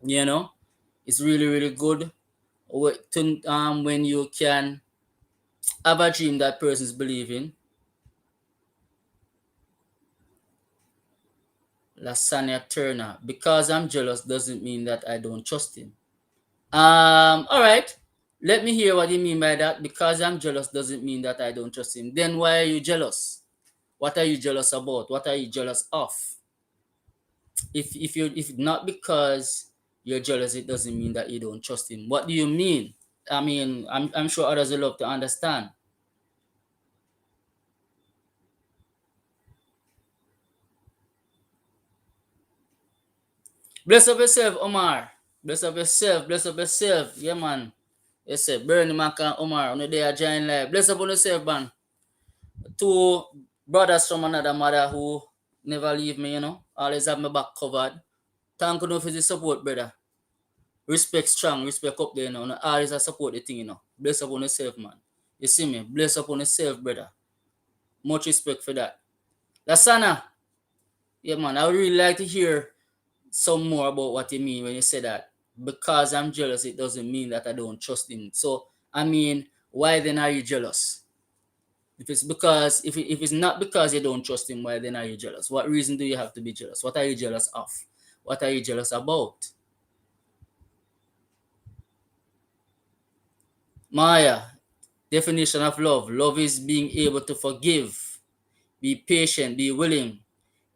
You know, it's really, really good when you can have a dream that persons believe in. Lasagna Turner. Because I'm jealous doesn't mean that I don't trust him. All right. Let me hear what you mean by that. Because I'm jealous doesn't mean that I don't trust him. Then why are you jealous? What are you jealous about? What are you jealous of? If not because you're jealous, it doesn't mean that you don't trust him. What do you mean? I mean, I'm sure others will love to understand. Bless up yourself, Omar. Bless up yourself. Bless up yourself. Yeah, man. Yes, sir. Bernie Mac and Omar on the day I join live. Bless up on yourself, man. Two brothers from another mother who never leave me, always have my back covered. Thank you for the support, brother. Respect strong, respect up there, always I support the thing. Bless up on yourself, man. You see me? Bless up on yourself, brother. Much respect for that. Lasana, yeah, man, I would really like to hear some more about what you mean when you say that. Because I'm jealous, it doesn't mean that I don't trust him. So, I mean, why then are you jealous? If it's not because you don't trust him, why then are you jealous? What reason do you have to be jealous? What are you jealous of? What are you jealous about? Maya, definition of love. Love is being able to forgive, be patient, be willing,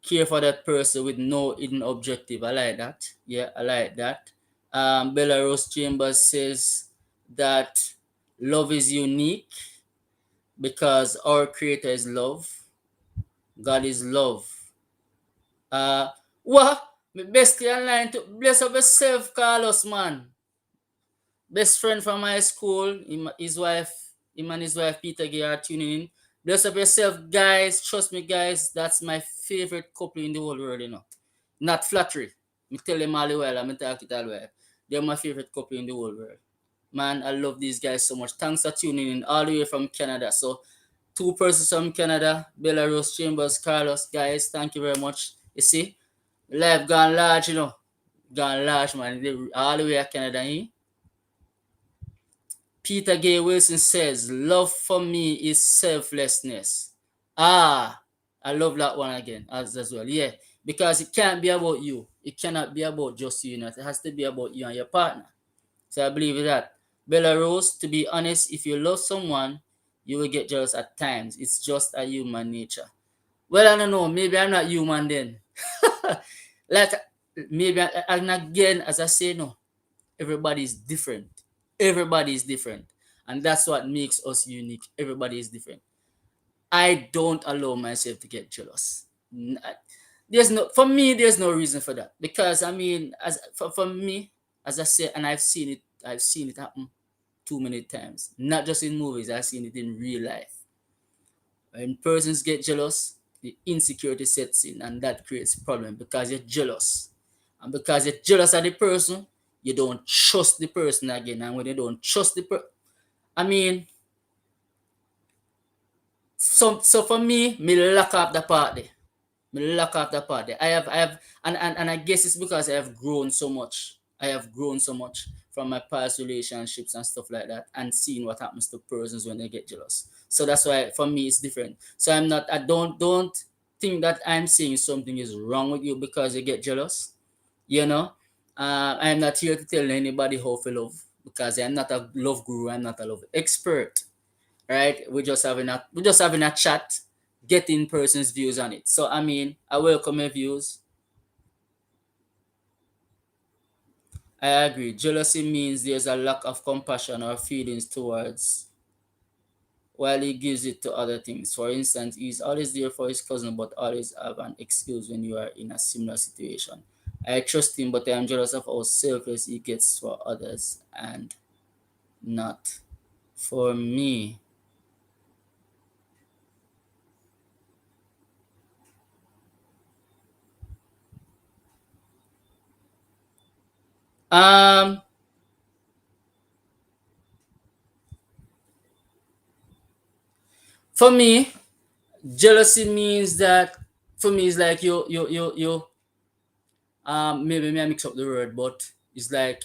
care for that person with no hidden objective. I like that. Yeah, I like that. Belarus Chambers says that love is unique because our creator is love. God is love. Uh, what? Me basically online to bless up yourself, Carlos, man. Best friend from high school, his wife, him and his wife Peter Gay are tuning in. Bless up yourself, guys. Trust me, guys. That's my favorite couple in the whole world. Not flattery. Me tell them all the while, I'm talk it all the while. They're my favorite couple in the whole world. Man, I love these guys so much. Thanks for tuning in all the way from Canada. So, two persons from Canada, Belarus, Chambers, Carlos, guys, thank you very much. You see, life gone large. Gone large, man. All the way to Canada, eh? Peter Gay Wilson says, love for me is selflessness. Ah, I love that one again as well. Yeah, because it can't be about you. It cannot be about just you. It has to be about you and your partner. So I believe in that. Belarus, to be honest, if you love someone, you will get jealous at times. It's just a human nature. Well, I don't know. Maybe I'm not human then. Like, maybe, and again, as I say, no, everybody is different. Everybody is different. And that's what makes us unique. Everybody is different. I don't allow myself to get jealous. For me, there's no reason for that. Because I mean, for me, as I said, and I've seen it happen too many times. Not just in movies, I've seen it in real life. When persons get jealous, the insecurity sets in, and that creates a problem because you're jealous. And because you're jealous of the person, you don't trust the person again. And when you don't trust the person, I mean, so for me lock up the party. Me lock up the party. And I guess it's because I have grown so much. I have grown so much from my past relationships and stuff like that, and seeing what happens to persons when they get jealous. So that's why for me it's different. So I don't think that I'm saying something is wrong with you because you get jealous. You know, I'm not here to tell anybody how to love because I'm not a love guru. I'm not a love expert, right? We're just having a chat, getting person's views on it. So I mean, I welcome your views. I agree. Jealousy means there's a lack of compassion or feelings towards while he gives it to other things. For instance, he's always there for his cousin but always have an excuse when you are in a similar situation. I trust him, but I am jealous of how selfless he gets for others and not for me. Um, for me, jealousy means that for me it's like you maybe may I mix up the word, but it's like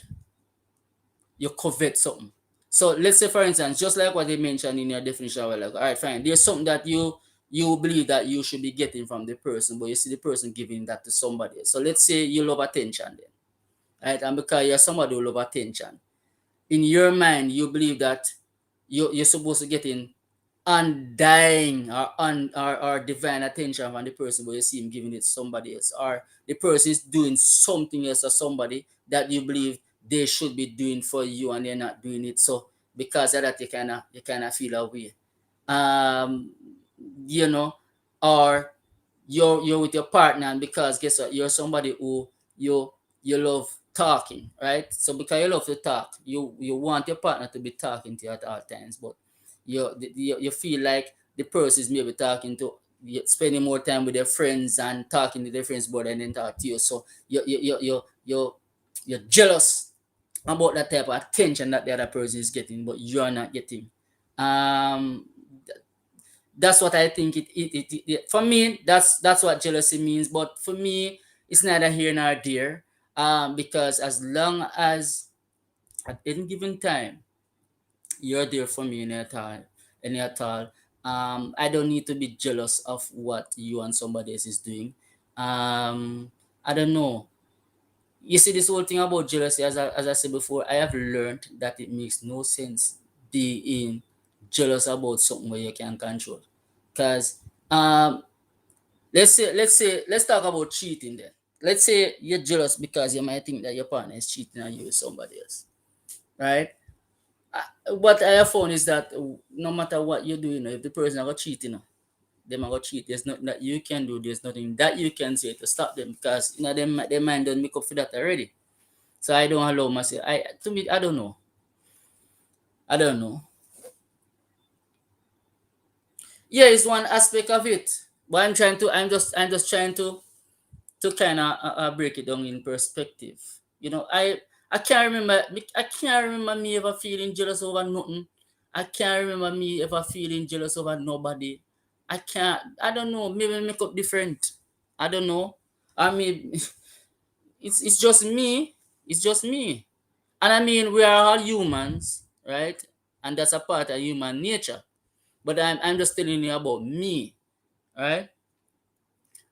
you covet something. So let's say for instance, just like what they mentioned in your definition, well, like, all right, fine. There's something that you believe that you should be getting from the person, but you see the person giving that to somebody else. So let's say you love attention then. Right? And because you're somebody who love attention, in your mind you believe that you're supposed to get in undying or divine attention from the person, but you see him giving it to somebody else, or the person is doing something else or somebody that you believe they should be doing for you and they're not doing it. So because of that you kind of feel away. um you know, or you're with your partner, and because guess what, you're somebody who you you love talking, right? So because you love to talk, you want your partner to be talking to you at all times, but you feel like the person is maybe talking to you, spending more time with their friends and talking to their friends more than they talk to you. So you're jealous about that type of attention that the other person is getting, but you're not getting. um that's what I think for me. That's what jealousy means. But for me, it's neither here nor there. Because as long as at any given time you're there for me any at all, I don't need to be jealous of what you and somebody else is doing. I don't know. You see, this whole thing about jealousy, as I said before, I have learned that it makes no sense being jealous about something where you can control. Because let's talk about cheating then. Let's say you're jealous because you might think that your partner is cheating on you with somebody else, right? What I have found is that no matter what you do, if the person are cheating, they are gonna cheat. There's nothing that you can do. There's nothing that you can say to stop them, because their mind don't make up for that already. So I don't allow myself. To me, I don't know. I don't know. Yeah, it's one aspect of it, but I'm just trying to kind of break it down in perspective. I can't remember. I can't remember me ever feeling jealous over nothing. I can't remember me ever feeling jealous over nobody. I can't. I don't know. Maybe make up different. I don't know. I mean, it's just me. It's just me. And I mean, we are all humans, right? And that's a part of human nature. But I'm just telling you about me, right?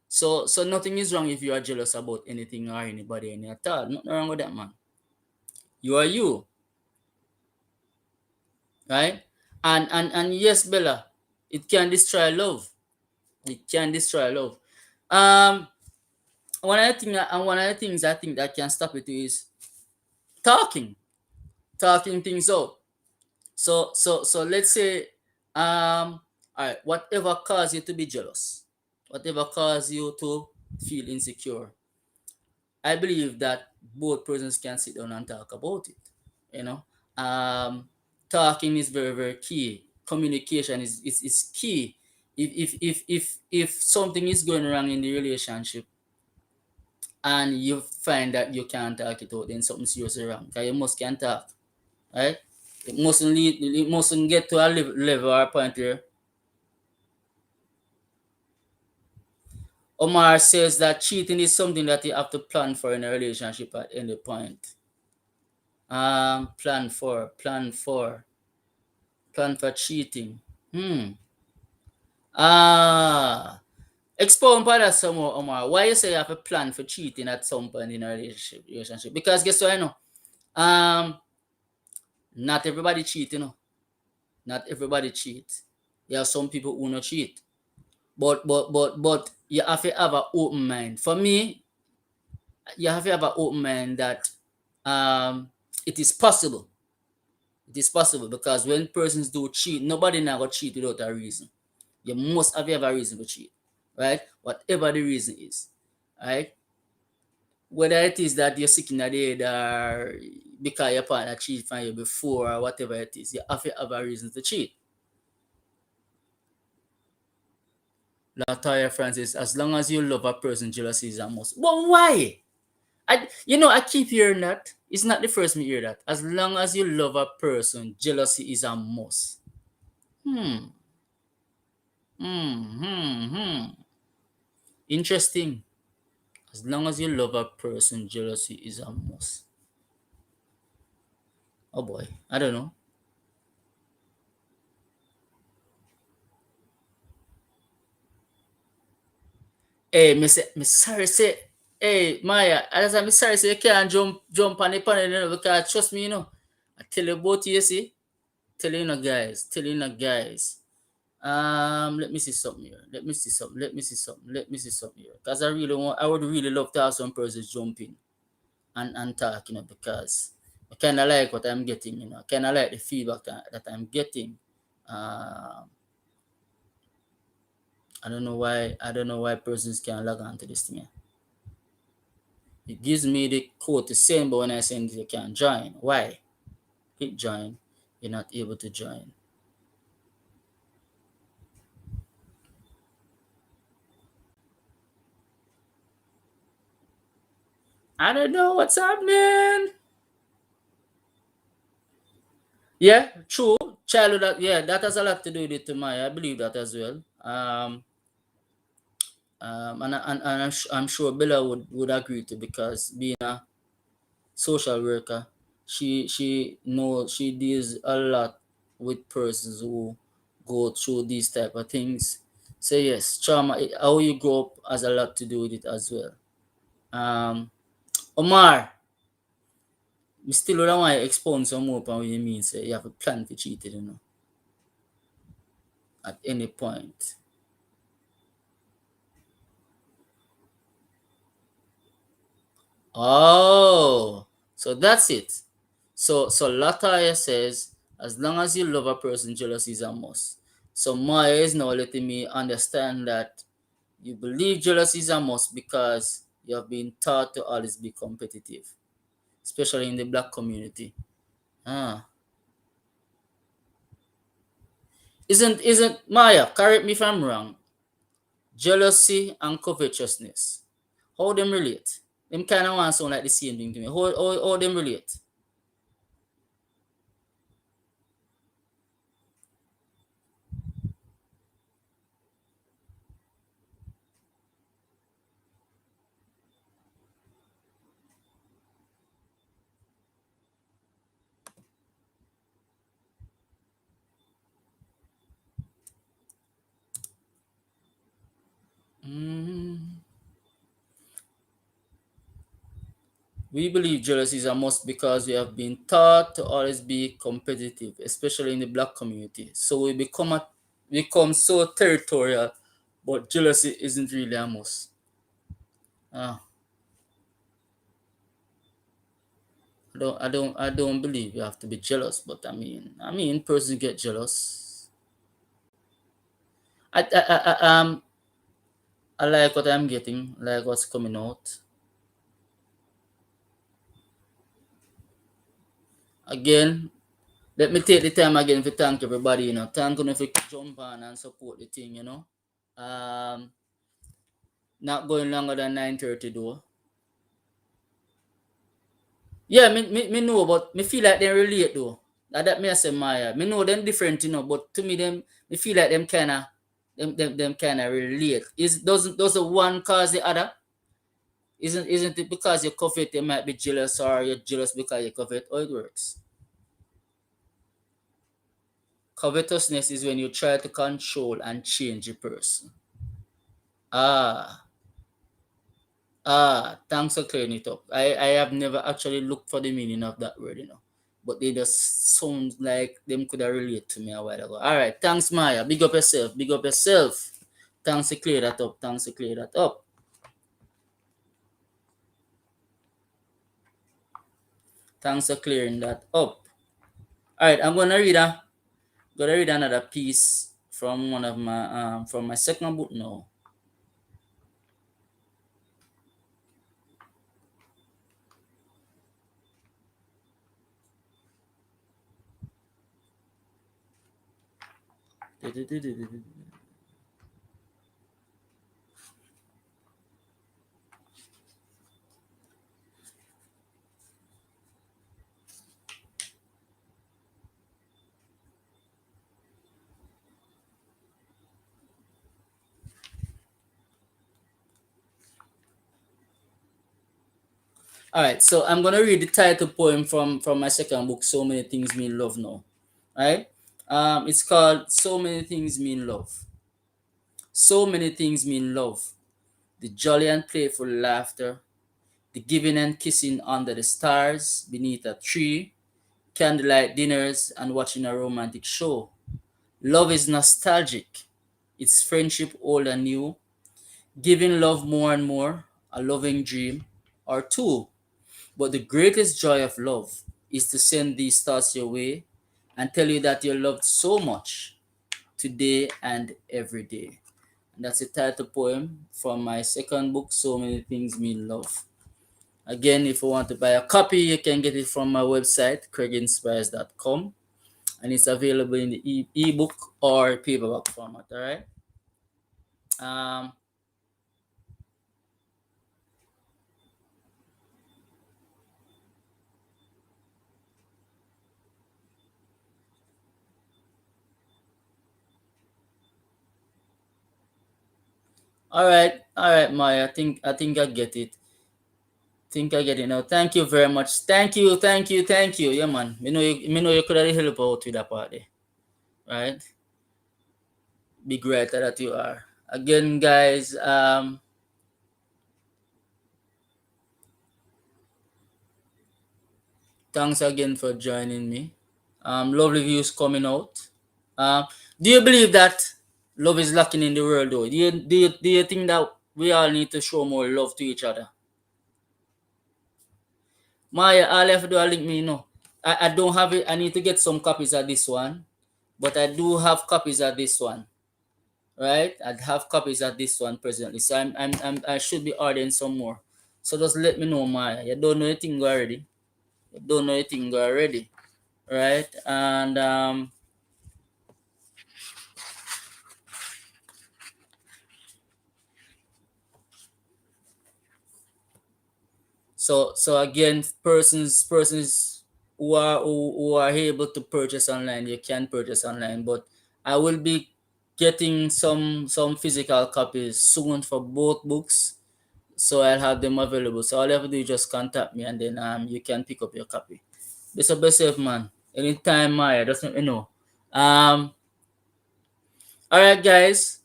So nothing is wrong if you are jealous about anything or anybody any at all. Nothing wrong with that, man. You are you, right? And yes, Bella, it can destroy love. It can destroy love. Um, one of the things I think that can stop it is talking, talking things out. So let's say, all right, whatever caused you to be jealous, whatever caused you to feel insecure, I believe that both persons can sit down and talk about it. You know, um, talking is very very key. Communication is key. If something is going wrong in the relationship and you find that you can't talk it out, then something seriously wrong. Because you must can talk, right? It mustn't get to a level or a point where Omar says that cheating is something that you have to plan for in a relationship at any point. Plan for cheating. Ah, expound upon that some more, Omar. Why you say you have a plan for cheating at some point in a relationship? Because guess what I know? Um, not everybody cheat, Not everybody cheat. There are some people who not cheat. But you have to have an open mind. For me, you have to have an open mind that um it is possible. It is possible because when persons do cheat, nobody now go cheat without a reason. You must have a reason to cheat, right? Whatever the reason is, right? Whether it is that you're sick in the head or because your partner cheated from you before or whatever it is, you have to have a reason to cheat. Latoya Francis, as long as you love a person, jealousy is a must. But why? I keep hearing that. It's not the first me hear that. As long as you love a person, jealousy is a must. Hmm. Interesting. As long as you love a person, jealousy is a must. Oh boy, I don't know. Hey, me sorry say, hey Maya, as I'm sorry say you can't jump on the panel, because trust me, Tell you about you see. Tell you now, guys. Let me see something here. Let me see something. Let me see something. Let me see something here. Cause I would really love to have some persons jump in and talk, because I kind of like what I'm getting, kind of like the feedback that I'm getting. Um, I don't know why. I don't know why persons can log on to this thing. It gives me the code to send, but when I send it, you can't join. Why? Click join. You're not able to join. I don't know what's happening. Yeah, true. Childhood, yeah, that has a lot to do with it to my. I believe that as well. And I'm sure Bella would agree to, because being a social worker, she deals a lot with persons who go through these type of things. So yes, trauma, how you grow up has a lot to do with it as well. Um, Omar, we still don't want to expound some more on what you mean. Say you have a plan to cheat it, at any point. Oh, so that's it. So Lataya says, as long as you love a person, jealousy is a must. So Maya is now letting me understand that you believe jealousy is a must because you have been taught to always be competitive, especially in the black community. Ah, isn't Maya? Correct me if I'm wrong. Jealousy and covetousness. How them relate? Them kind of want sound like the same thing to me. How them relate? Mm. We believe jealousy is a must because we have been taught to always be competitive, especially in the black community. So we become so territorial, but jealousy isn't really a must. Ah, I don't believe you have to be jealous, but I mean, persons get jealous. I like what I'm getting, like what's coming out. Again, let me take the time again to thank everybody. Thank you for jump on and support the thing. Um, Not going longer than 9:30 though. Yeah, me know, but me feel like they relate though. That me I say Maya. Me know them different, but to me them me feel like them kinda relate. Does the one cause the other? Isn't it because you covet you might be jealous, or you're jealous because you covet? How it works? Covetousness is when you try to control and change a person. Ah, thanks for clearing it up. I have never actually looked for the meaning of that word. But they just sound like them could have relate to me a while ago. Alright, thanks Maya. Big up yourself. Big up yourself. Thanks to clear that up. Thanks to clear that up. Thanks for clearing that up. Alright, I'm gonna read another piece from one of my from my second book now. Alright, so I'm gonna read the title poem from my second book, So Many Things Mean Love Now. Alright? It's called So Many Things Mean Love. So many things mean love. The jolly and playful laughter, the giving and kissing under the stars, beneath a tree, candlelight dinners, and watching a romantic show. Love is nostalgic. It's friendship old and new, giving love more and more, a loving dream, or two. But the greatest joy of love is to send these thoughts your way and tell you that you're loved so much today and every day. And that's the title poem from my second book, So Many Things Mean Love. Again, if you want to buy a copy, you can get it from my website, creginspires.com, and it's available in the ebook or paperback format. All right. Um, all right, Maya. I think I get it. Think I get it now. Thank you very much. Thank you. Yeah, man. Me know you could have help out with that part there, right? Big writer that you are. Again, guys. Thanks again for joining me. Lovely views coming out. Um, do you believe that love is lacking in the world, though? Do you think that we all need to show more love to each other? Maya, all you have to do is link me, no. I don't have it. I need to get some copies of this one, but I do have copies of this one, right? I have copies of this one presently, so I should be ordering some more. So just let me know, Maya. You don't know anything already. You don't know anything already, right? And so again, persons who are able to purchase online, you can purchase online, but I will be getting some physical copies soon for both books, so I'll have them available. So all you have to do is just contact me, and then you can pick up your copy. Best of yourself, man. Anytime, Maya, just let me know. Um, all right, guys.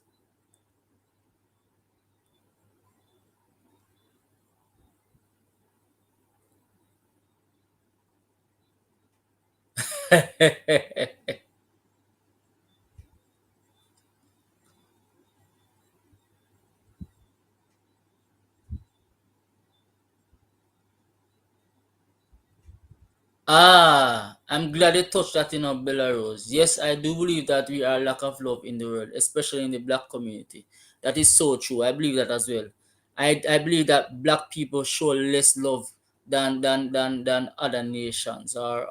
I'm glad you touched that in Belarus. Yes, I do believe that we are lack of love in the world, especially in the black community. That is so true. I believe that as well. I believe that black people show less love than other nations or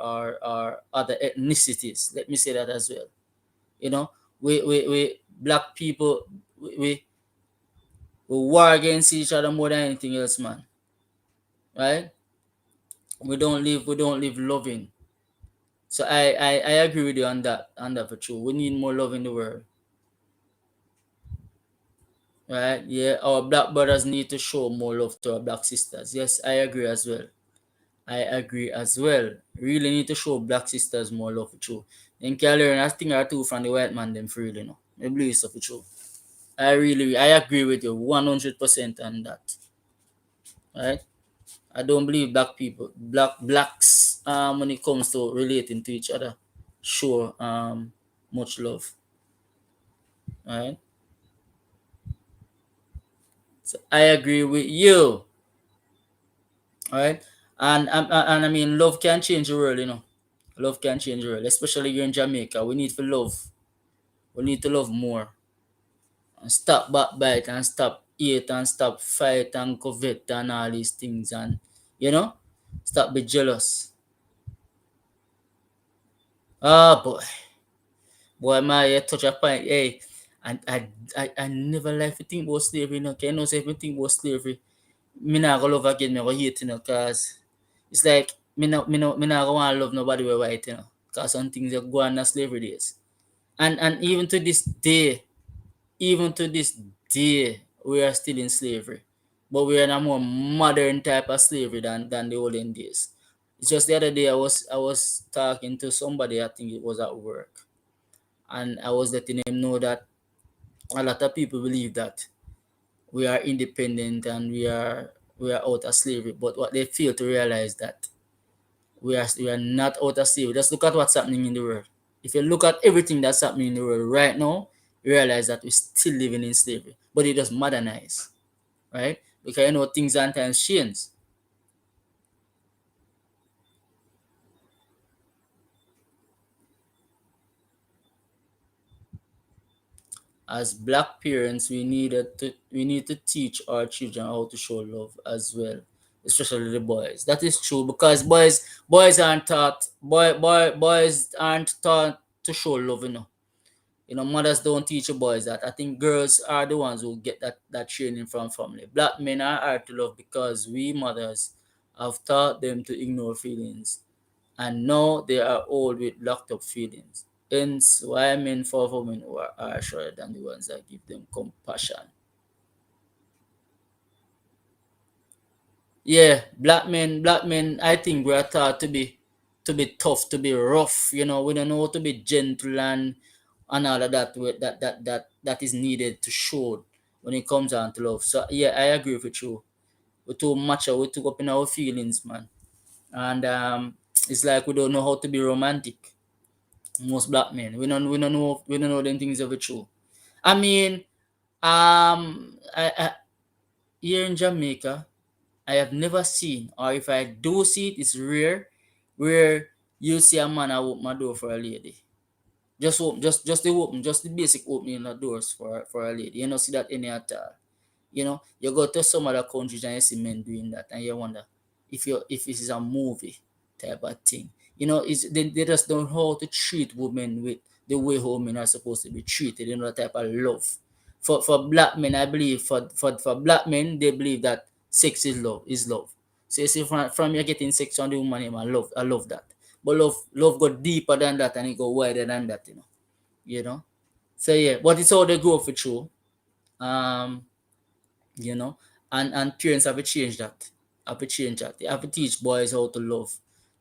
other ethnicities. Let me say that as well. You know, we black people we war against each other more than anything else, man. Right? We don't live loving. So I agree with you on that for sure. We need more love in the world, right? Yeah, our black brothers need to show more love to our black sisters. Yes, I agree as well. I agree as well. Really need to show black sisters more love for true. Then can learn a thing or two from the white man them freely, you know. I believe so for true. I agree with you 100% on that. Right? I don't believe blacks when it comes to relating to each other show much love. Right? So I agree with you. All right. And I mean, love can change the world. Love can change the world, especially here in Jamaica. We need to love. We need to love more and stop backbite and stop hate and stop fight and covet and all these things and you know, stop be jealous. Ah, boy, my touch a point. Hey, and I never like to think about slavery. Can you know, say if you think about slavery, me not go love again, me go hate, cause it's like me not go want love nobody we white, cause some things that go on in slavery days. And even to this day, we are still in slavery. But we are in a more modern type of slavery than the olden days. It's just the other day I was talking to somebody, I think it was at work, and I was letting him know that a lot of people believe that we are independent and we are out of slavery, but what they fail to realize that We are not out of slavery. Just look at what's happening in the world. If you look at everything that's happening in the world right now, you realize that we're still living in slavery. But it just modernize, right? Because things and times change. As black parents, we need to teach our children how to show love as well, especially the boys. That is true because boys aren't taught to show love. Mothers don't teach the boys that. I think girls are the ones who get that training from family. Black men are hard to love because we mothers have taught them to ignore feelings, and now they are old with locked up feelings. Hence, why men fall for women who are harsher than the ones that give them compassion. Yeah, black men, I think we are taught to be tough, to be rough. We don't know how to be gentle and all of that that is needed to show when it comes down to love. So yeah, I agree with you. We're too mature, we're too up in our feelings, man. And it's like we don't know how to be romantic. Most black men, we don't know them things of it true. I mean, here in Jamaica, I have never seen, or if I do see it, it's rare, where you see a man I open my door for a lady. Just the basic opening the doors for a lady. You don't see that any at all. You go to some other countries and you see men doing that, and you wonder if this is a movie type of thing. They just don't know how to treat women with the way women are supposed to be treated. That type of love. For black men, I believe for black men, they believe that sex is love. So you see, from you getting sex on the woman, I love that. But love go deeper than that, and it go wider than that. You know. So yeah, but it's all they go for true. Um, you know, and parents have to change that. Have to change that. They have to teach boys how to love,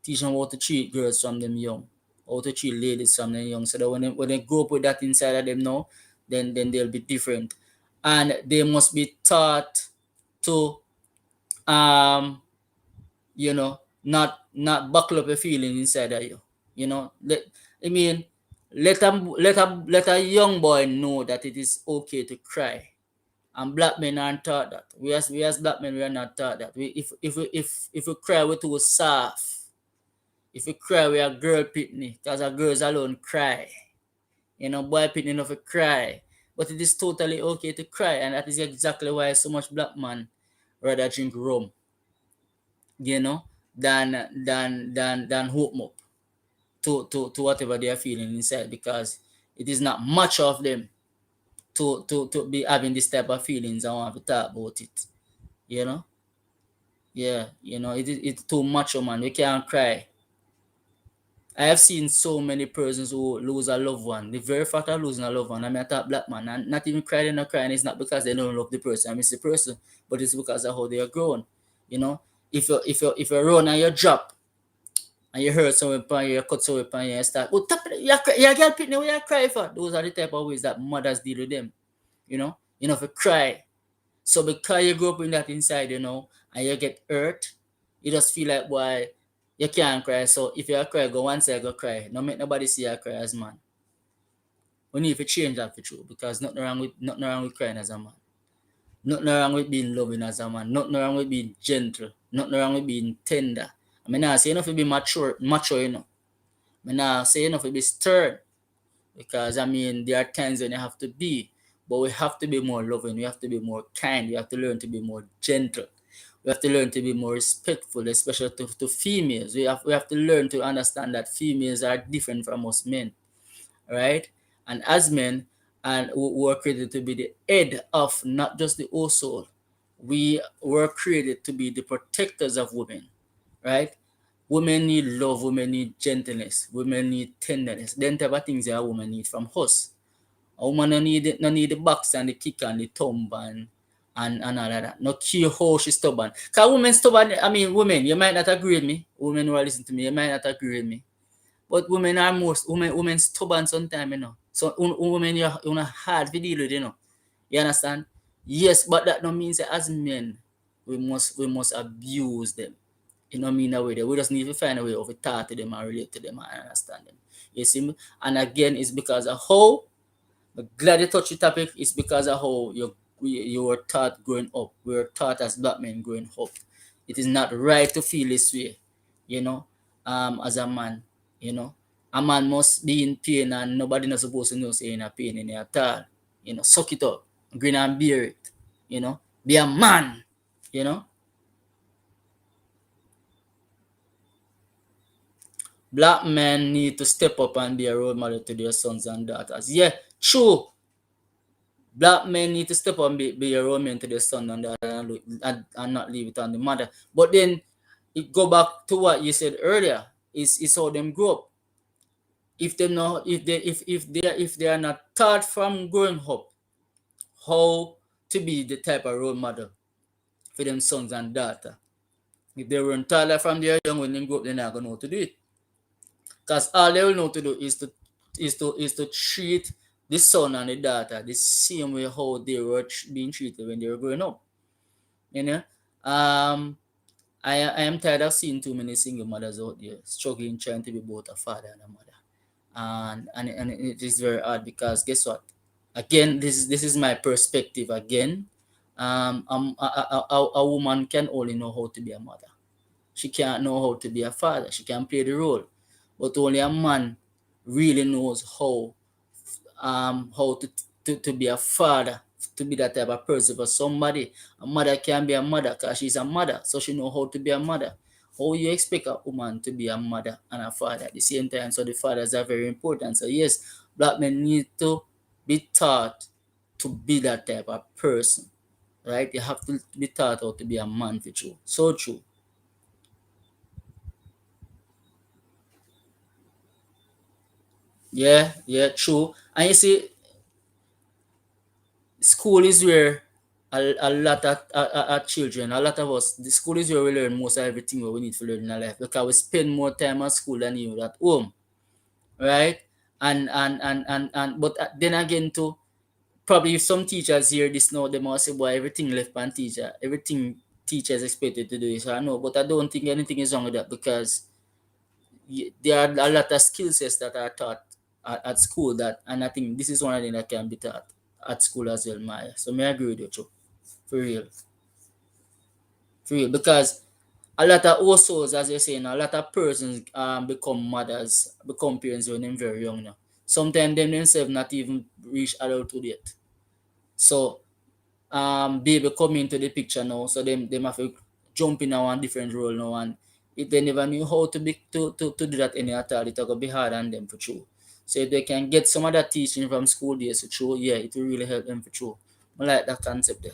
teach them how to treat girls from them young, how to treat ladies from them young, so that when they grow up with that inside of them now, then they'll be different, and they must be taught to um not buckle up a feeling inside of you. I mean, let a young boy know that it is okay to cry. And black men aren't taught that. We as black men, we are not taught that. If we cry, we're too soft. If we cry, we are girl pitney, because our girls alone cry. Boy pitney enough to cry. But it is totally okay to cry, and that is exactly why so much black man rather drink rum, you know, than hope up to whatever they are feeling inside, because it is not much of them to be having this type of feelings and want to talk about it. You know? Yeah, it's too much, man. We can't cry. I have seen so many persons who lose a loved one. The very fact of losing a loved one, I mean, I thought black man, and not even crying or crying, it's not because they don't love the person, I miss the person, but it's because of how they are grown. You know, if you run and you drop and you hurt someone upon you, you cut someone upon you, and start, oh, tap, you get pitney, what you cry for? Those are the type of ways that mothers deal with them. If you cry. So because you grow up in that inside, and you get hurt, you just feel like, boy, you can't cry. So if you cry, go one side, go cry. Don't make nobody see you cry as man. We need to change that for true, because nothing wrong with crying as a man. Nothing wrong with being loving as a man. Nothing wrong with being gentle. Nothing wrong with being tender. I mean, I say enough to be mature. I mean, I say enough to be stern. Because I mean, there are times when you have to be, but we have to be more loving, we have to be more kind, we have to learn to be more gentle, we have to learn to be more respectful, especially to females. We have to learn to understand that females are different from us men, right? And as men, and we were created to be the head of not just the whole soul. We were created to be the protectors of women, right? Women need love, women need gentleness, women need tenderness. Then type of things that a woman need from us. A woman no need the box and the kick and the thumb and all of that. No care how she stubborn. Because women stubborn, I mean, women, you might not agree with me. Women who are listening to me, you might not agree with me. But women stubborn sometimes. So women, you're hard to deal with, You understand? Yes, but that don't mean that as men, we must abuse them. You know what I mean? A way that we just need to find a way of to talk to them and relate to them and understand them. You see me? And again, it's because of how glad you touched the topic. It's because of how you were taught growing up. We were taught as black men growing up. It is not right to feel this way, you know, as a man, you know. A man must be in pain and nobody not supposed to know say in a pain in it at all. You know, suck it up, grin and bear it, you know. Be a man, you know. Black men need to step up and be a role model to their sons and daughters. Yeah, true. Black men need to step up and be a role model to their son and daughter and not leave it on the mother. But then it go back to what you said earlier. Is how them grow up. If they know if they are not taught from growing up how to be the type of role model for them sons and daughter. If they weren't taught that from their young when they grow up, they're not gonna know how to do it. Because all they will know to do is to treat the son and the daughter the same way how they were being treated when they were growing up. You know? Um I am tired of seeing too many single mothers out there struggling trying to be both a father and a mother. And it is very hard because guess what? Again, this is my perspective again. A woman can only know how to be a mother. She can't know how to be a father. She can play the role, but only a man really knows how to be a father, to be that type of person for somebody. A mother can be a mother because she's a mother, so she know how to be a mother. How you expect a woman to be a mother and a father at the same time? So the fathers are very important. So yes, black men need to be taught to be that type of person, right? You have to be taught how to be a man for true. So true. Yeah, yeah, true. And you see, school is where a lot of children, a lot of us, the school is where we learn most of everything what we need to learn in our life because we spend more time at school than you at home, right? And but then again too, probably if some teachers hear this now, they must say, boy, everything left by teacher, everything teachers expected to do is I know, but I don't think anything is wrong with that because there are a lot of skill sets that are taught at school that, and I think this is one of them that can be taught at school as well, Maya. So may I agree with you, too, for real, because a lot of also, as you're saying, a lot of persons become mothers, become parents when they're very young now. Sometimes them themselves not even reach adulthood yet. So baby come into the picture now, so them have to jump in a different role now, and if they never knew how to be to do that any at all, it will be hard on them for true. So if they can get some of that teaching from school days for true, yeah, it will really help them for true. I like that concept there.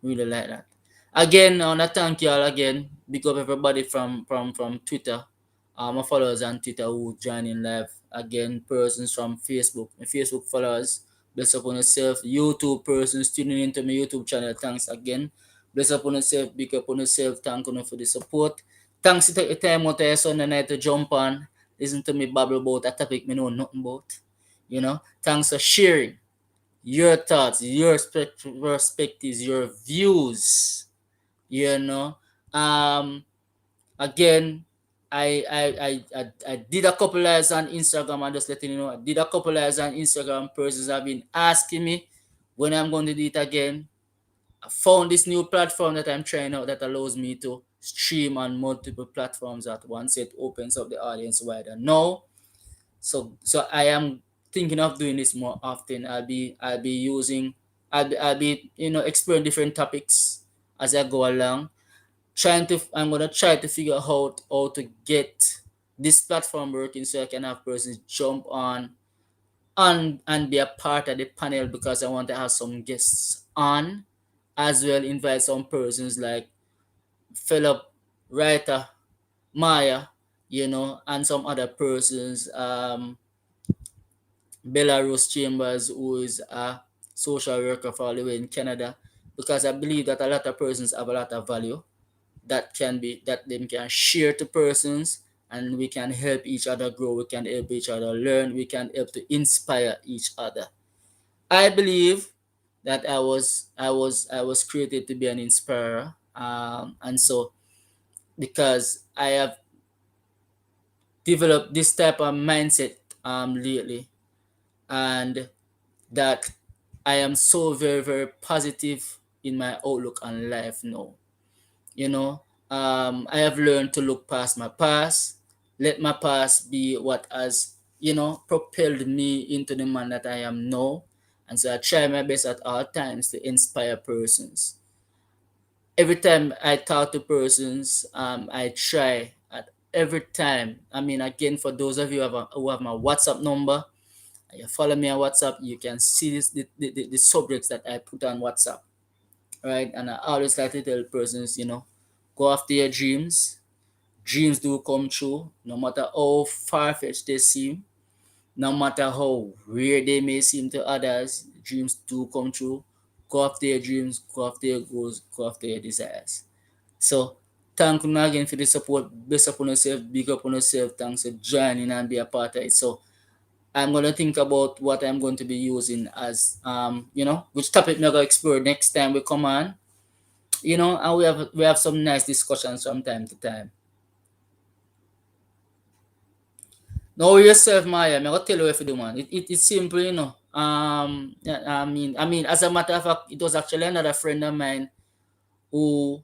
Really like that. Again, I wanna thank you all again. Big up everybody from Twitter. My followers on Twitter who join in live. Again, persons from Facebook. My Facebook followers. Bless upon yourself. YouTube persons tuning into my YouTube channel. Thanks again. Bless upon yourself. Big up on yourself. Thank you for the support. Thanks to take the time out of your Sunday night to jump on. Listen to me babble about a topic me know nothing about. You know. Thanks for sharing your thoughts, your perspectives, your views. You know, um, again, I did a couple lives on Instagram. I'm just letting you know. I did a couple lives on Instagram. Persons have been asking me when I'm going to do it again. I found this new platform that I'm trying out that allows me to stream on multiple platforms at once. It opens up the audience wider. Now, so I am thinking of doing this more often. I'll be using I'll be exploring different topics as I go along. I'm gonna try to figure out how to get this platform working so I can have persons jump on and be a part of the panel because I want to have some guests on as well, invite some persons like Philip, writer, Maya, and some other persons. Belarus Chambers, who is a social worker for all the way in Canada, because I believe that a lot of persons have a lot of value that them can share to persons, and we can help each other grow, we can help each other learn, we can help to inspire each other. I believe that I was created to be an inspirer, and so because I have developed this type of mindset lately, and that I am so very, very positive in my outlook on life now. You know, I have learned to look past my past, let my past be what has, propelled me into the man that I am now. And so I try my best at all times to inspire persons. Every time I talk to persons, I try at every time. I mean, again, for those of you who have my WhatsApp number, you follow me on WhatsApp, you can see the subjects that I put on WhatsApp, right? And I always like to tell persons, go after your dreams. Dreams do come true, no matter how far-fetched they seem, no matter how rare they may seem to others, dreams do come true. Go after your dreams, go after your goals, go after your desires. So, thank you again for the support. Best upon yourself, big up on yourself. Thanks for joining and be a part of it. So, I'm gonna think about what I'm going to be using as which topic we're gonna explore next time we come on. And we have some nice discussions from time to time. Know yourself, Maya. I'm gonna tell you what to do, man. It's simple, yeah, I mean, as a matter of fact, it was actually another friend of mine who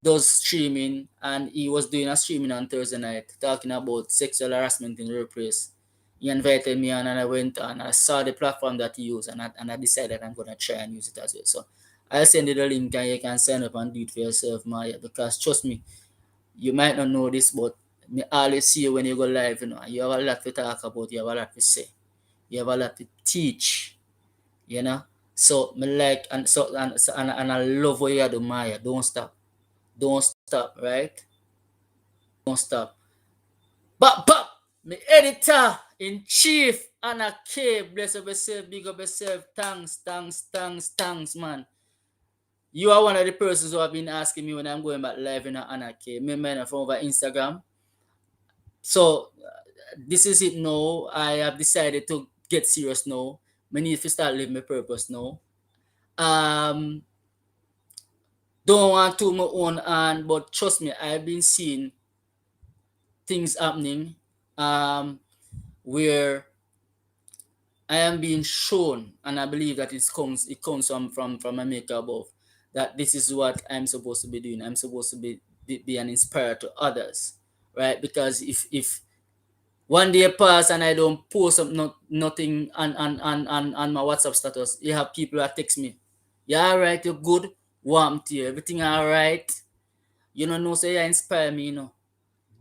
does streaming, and he was doing a streaming on Thursday night talking about sexual harassment in the workplace. He invited me on, and I went on. I saw the platform that he used, and I decided I'm gonna try and use it as well. So I'll send you the link, and you can sign up and do it for yourself, Maya. Because trust me, you might not know this, but me always see you when you go live. You have a lot to talk about. You have a lot to say. You have a lot to teach. You know. So me like and I love what you do, Maya. Don't stop. Don't stop, right? Don't stop. But me editor in chief, Anna K. Bless up yourself, big up yourself. Thanks, man. You are one of the persons who have been asking me when I'm going back live in Anna K. Me man from over Instagram. So this is it now. I have decided to get serious now. I need to start living my purpose now. Um, don't want to my own hand, but trust me, I've been seeing things happening where I am being shown, and I believe that it comes from my maker above, that this is what I'm supposed to be doing. I'm supposed to be an inspirer to others, right? Because if one day pass and I don't post up nothing on my WhatsApp status, you have people that text me, "You alright? You good? Warm to you? Everything alright? You know, say you inspire me.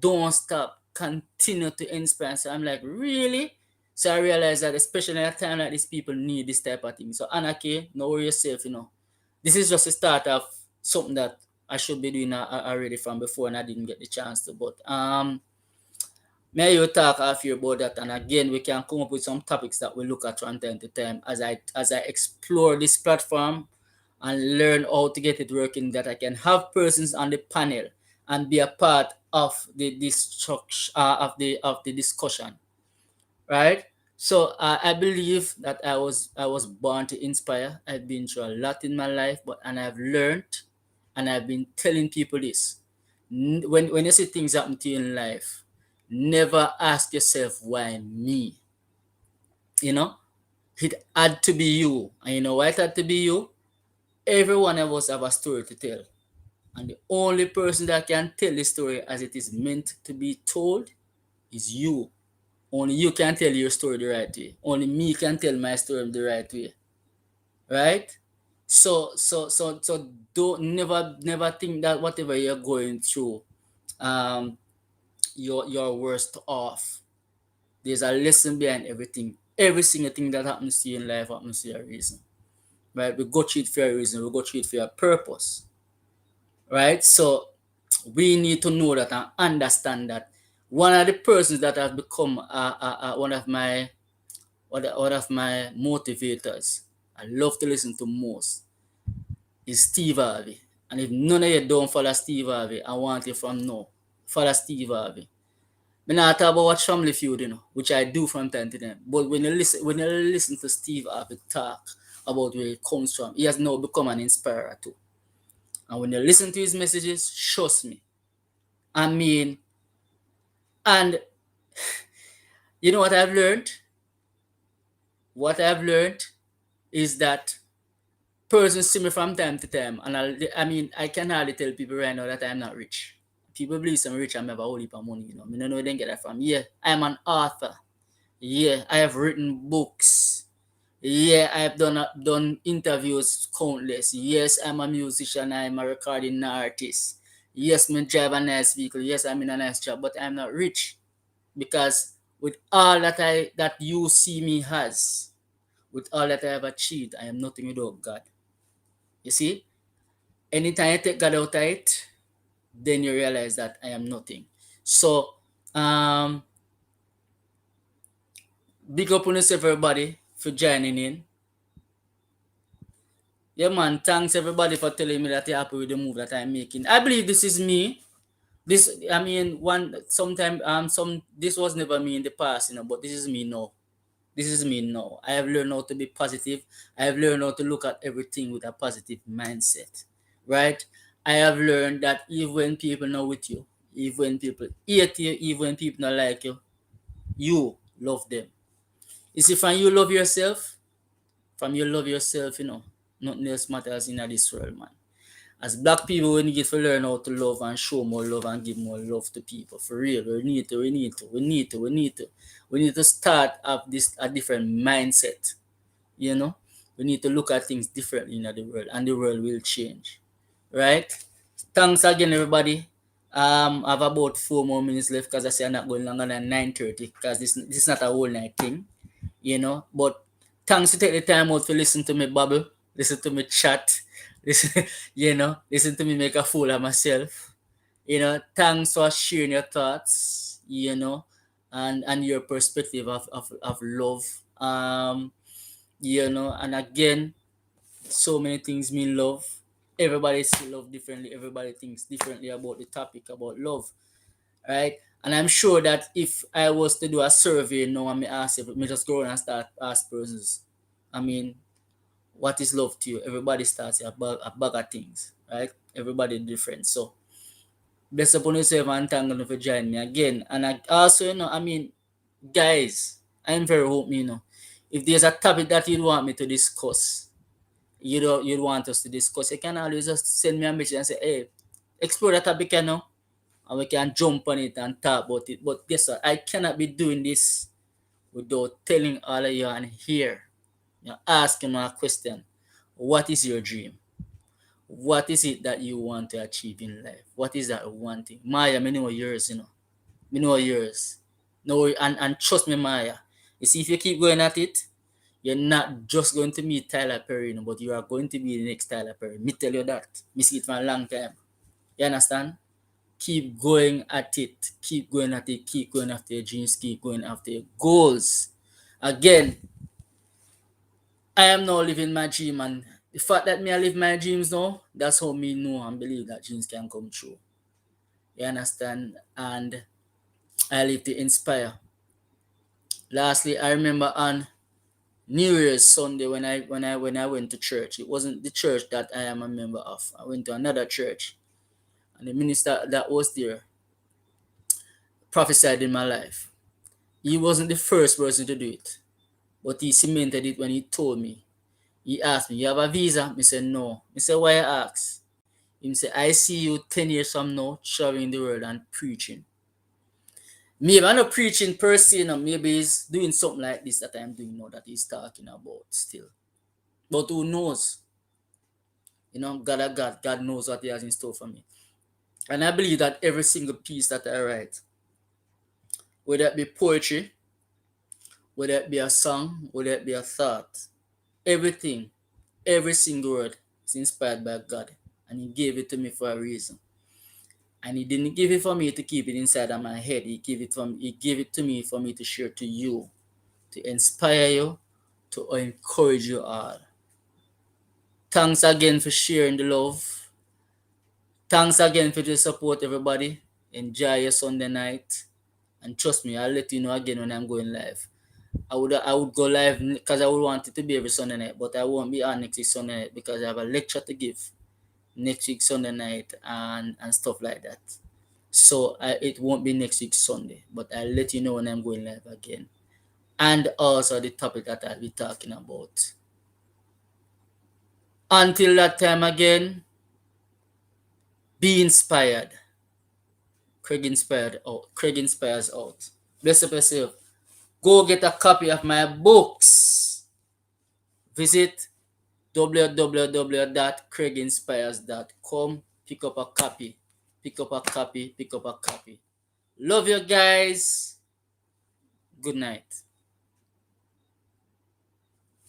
Don't stop. Continue to inspire." So I'm like, really? So I realize that especially at a time like this, people need this type of thing. So Anarchy, know yourself. This is just a start of something that I should be doing already from before, and I didn't get the chance to. But may you talk after about that, and again we can come up with some topics that we look at from time to time as I explore this platform and learn how to get it working, that I can have persons on the panel and be a part of the discussion, right? So I believe that I was born to inspire. I've been through a lot in my life, and I've learned, and I've been telling people this. When you see things happen to you in life, never ask yourself why me. You know, it had to be you, and you know why it had to be you. Every one of us have a story to tell. And the only person that can tell the story as it is meant to be told is you. Only you can tell your story the right way. Only me can tell my story the right way. Right? So don't never think that whatever you're going through, um you're worst off. There's a lesson behind everything. Every single thing that happens to you in life happens for a reason. Right? We go through it for a reason, we go through it for a purpose. Right? So we need to know that and understand that one of the persons that have become one of my motivators, I love to listen to most, is Steve Harvey. And if none of you don't follow Steve Harvey, I want you from now. Follow Steve Harvey. I not talk about Watch Family Feud, which I do from time to time. But when you listen to Steve Harvey talk about where he comes from, he has now become an inspirer too. And when you listen to his messages, trust me, I mean, and you know what I've learned? What I've learned is that persons see me from time to time, and I mean, I can hardly tell people right now that I'm not rich. People believe I'm rich, I'm have a whole heap of money, you know. I don't know where they get that from. Yeah, I'm an author. Yeah, I have written books. Yeah, I have done interviews countless. Yes, I'm a musician, I'm a recording artist. Yes, me drive a nice vehicle. Yes, I'm in a nice job, but I'm not rich. Because with all that you see me as, with all that I have achieved, I am nothing without God. You see? Anytime I take God out of it, then you realize that I am nothing. So, um, big up on yourself, everybody, for joining in. Yeah, man, thanks everybody for telling me that you're happy with the move that I'm making. I believe this is me. This, I mean, this was never me in the past, you know, but this is me now. This is me now. I have learned how to be positive. I have learned how to look at everything with a positive mindset, right? I have learned that even when people not with you, even when people hate you, even when people not like you love them. You see, from you love yourself, from you love yourself, you know, nothing else matters in this world, man. As black people, we need to learn how to love and show more love and give more love to people. For real, we need to start up this a different mindset. You know, we need to look at things differently in the world, and the world will change. Right? Thanks again, everybody. I have about 4 more minutes left because I say I'm not going longer than 9:30 because this is not a whole night thing, you know. But thanks to take the time out to listen to me bubble, listen to me chat, listen, listen to me make a fool of myself. You know, thanks for sharing your thoughts, and your perspective of love. And again, so many things mean love. Everybody see love differently. Everybody thinks differently about the topic about love, right? And I'm sure that if I was to do a survey now and me ask if me just go around and start ask persons, I mean, what is love to you? Everybody starts a bag of things, right? Everybody different. So bless upon yourself and thank you for joining me again. And I also, I mean, guys, I'm very open, If there's a topic that you'd want me to discuss, you'd want us to discuss, you can always just send me a message and say, hey, explore that topic, and we can jump on it and talk about it. But guess what? I cannot be doing this without telling all of you and here, asking a question. What is your dream? What is it that you want to achieve in life? What is that one thing? Maya, me know yours, Me know yours. No, and trust me, Maya. You see, if you keep going at it, you're not just going to meet Tyler Perry, but you are going to be the next Tyler Perry. Me tell you that. Me see it for a long time. You understand? Keep going at it. Keep going at it. Keep going after your dreams. Keep going after your goals. Again, I am now living my dream, and the fact that me I live my dreams now, that's how me know and believe that dreams can come true. You understand? And I live to inspire. Lastly, I remember on New Year's Sunday when I went to church. It wasn't the church that I am a member of. I went to another church, and the minister that was there prophesied in my life. He wasn't the first person to do it, but he cemented it when he told me. He asked me, "You have a visa?" I said, "No." He said, "Why I ask?" He said, "I see you 10 years from now traveling the world and preaching." Maybe I'm not preaching per se, maybe he's doing something like this that I'm doing now that he's talking about still. But who knows? God knows what he has in store for me. And I believe that every single piece that I write, whether it be poetry, whether it be a song, whether it be a thought, everything, every single word is inspired by God. And he gave it to me for a reason. And he didn't give it for me to keep it inside of my head. He gave it to me for me to share to you, to inspire you, to encourage you all. Thanks again for sharing the love. Thanks again for the support, everybody. Enjoy your Sunday night. And trust me, I'll let you know again when I'm going live. I would go live because I would want it to be every Sunday night, but I won't be on next week Sunday night because I have a lecture to give next week Sunday night and stuff like that. So it won't be next week Sunday, but I'll let you know when I'm going live again. And also the topic that I'll be talking about. Until that time again, be inspired. Creg Inspires out. Bless up yourself. Go get a copy of my books. Visit www.creginspires.com. Pick up a copy. Pick up a copy. Pick up a copy. Love you guys. Good night.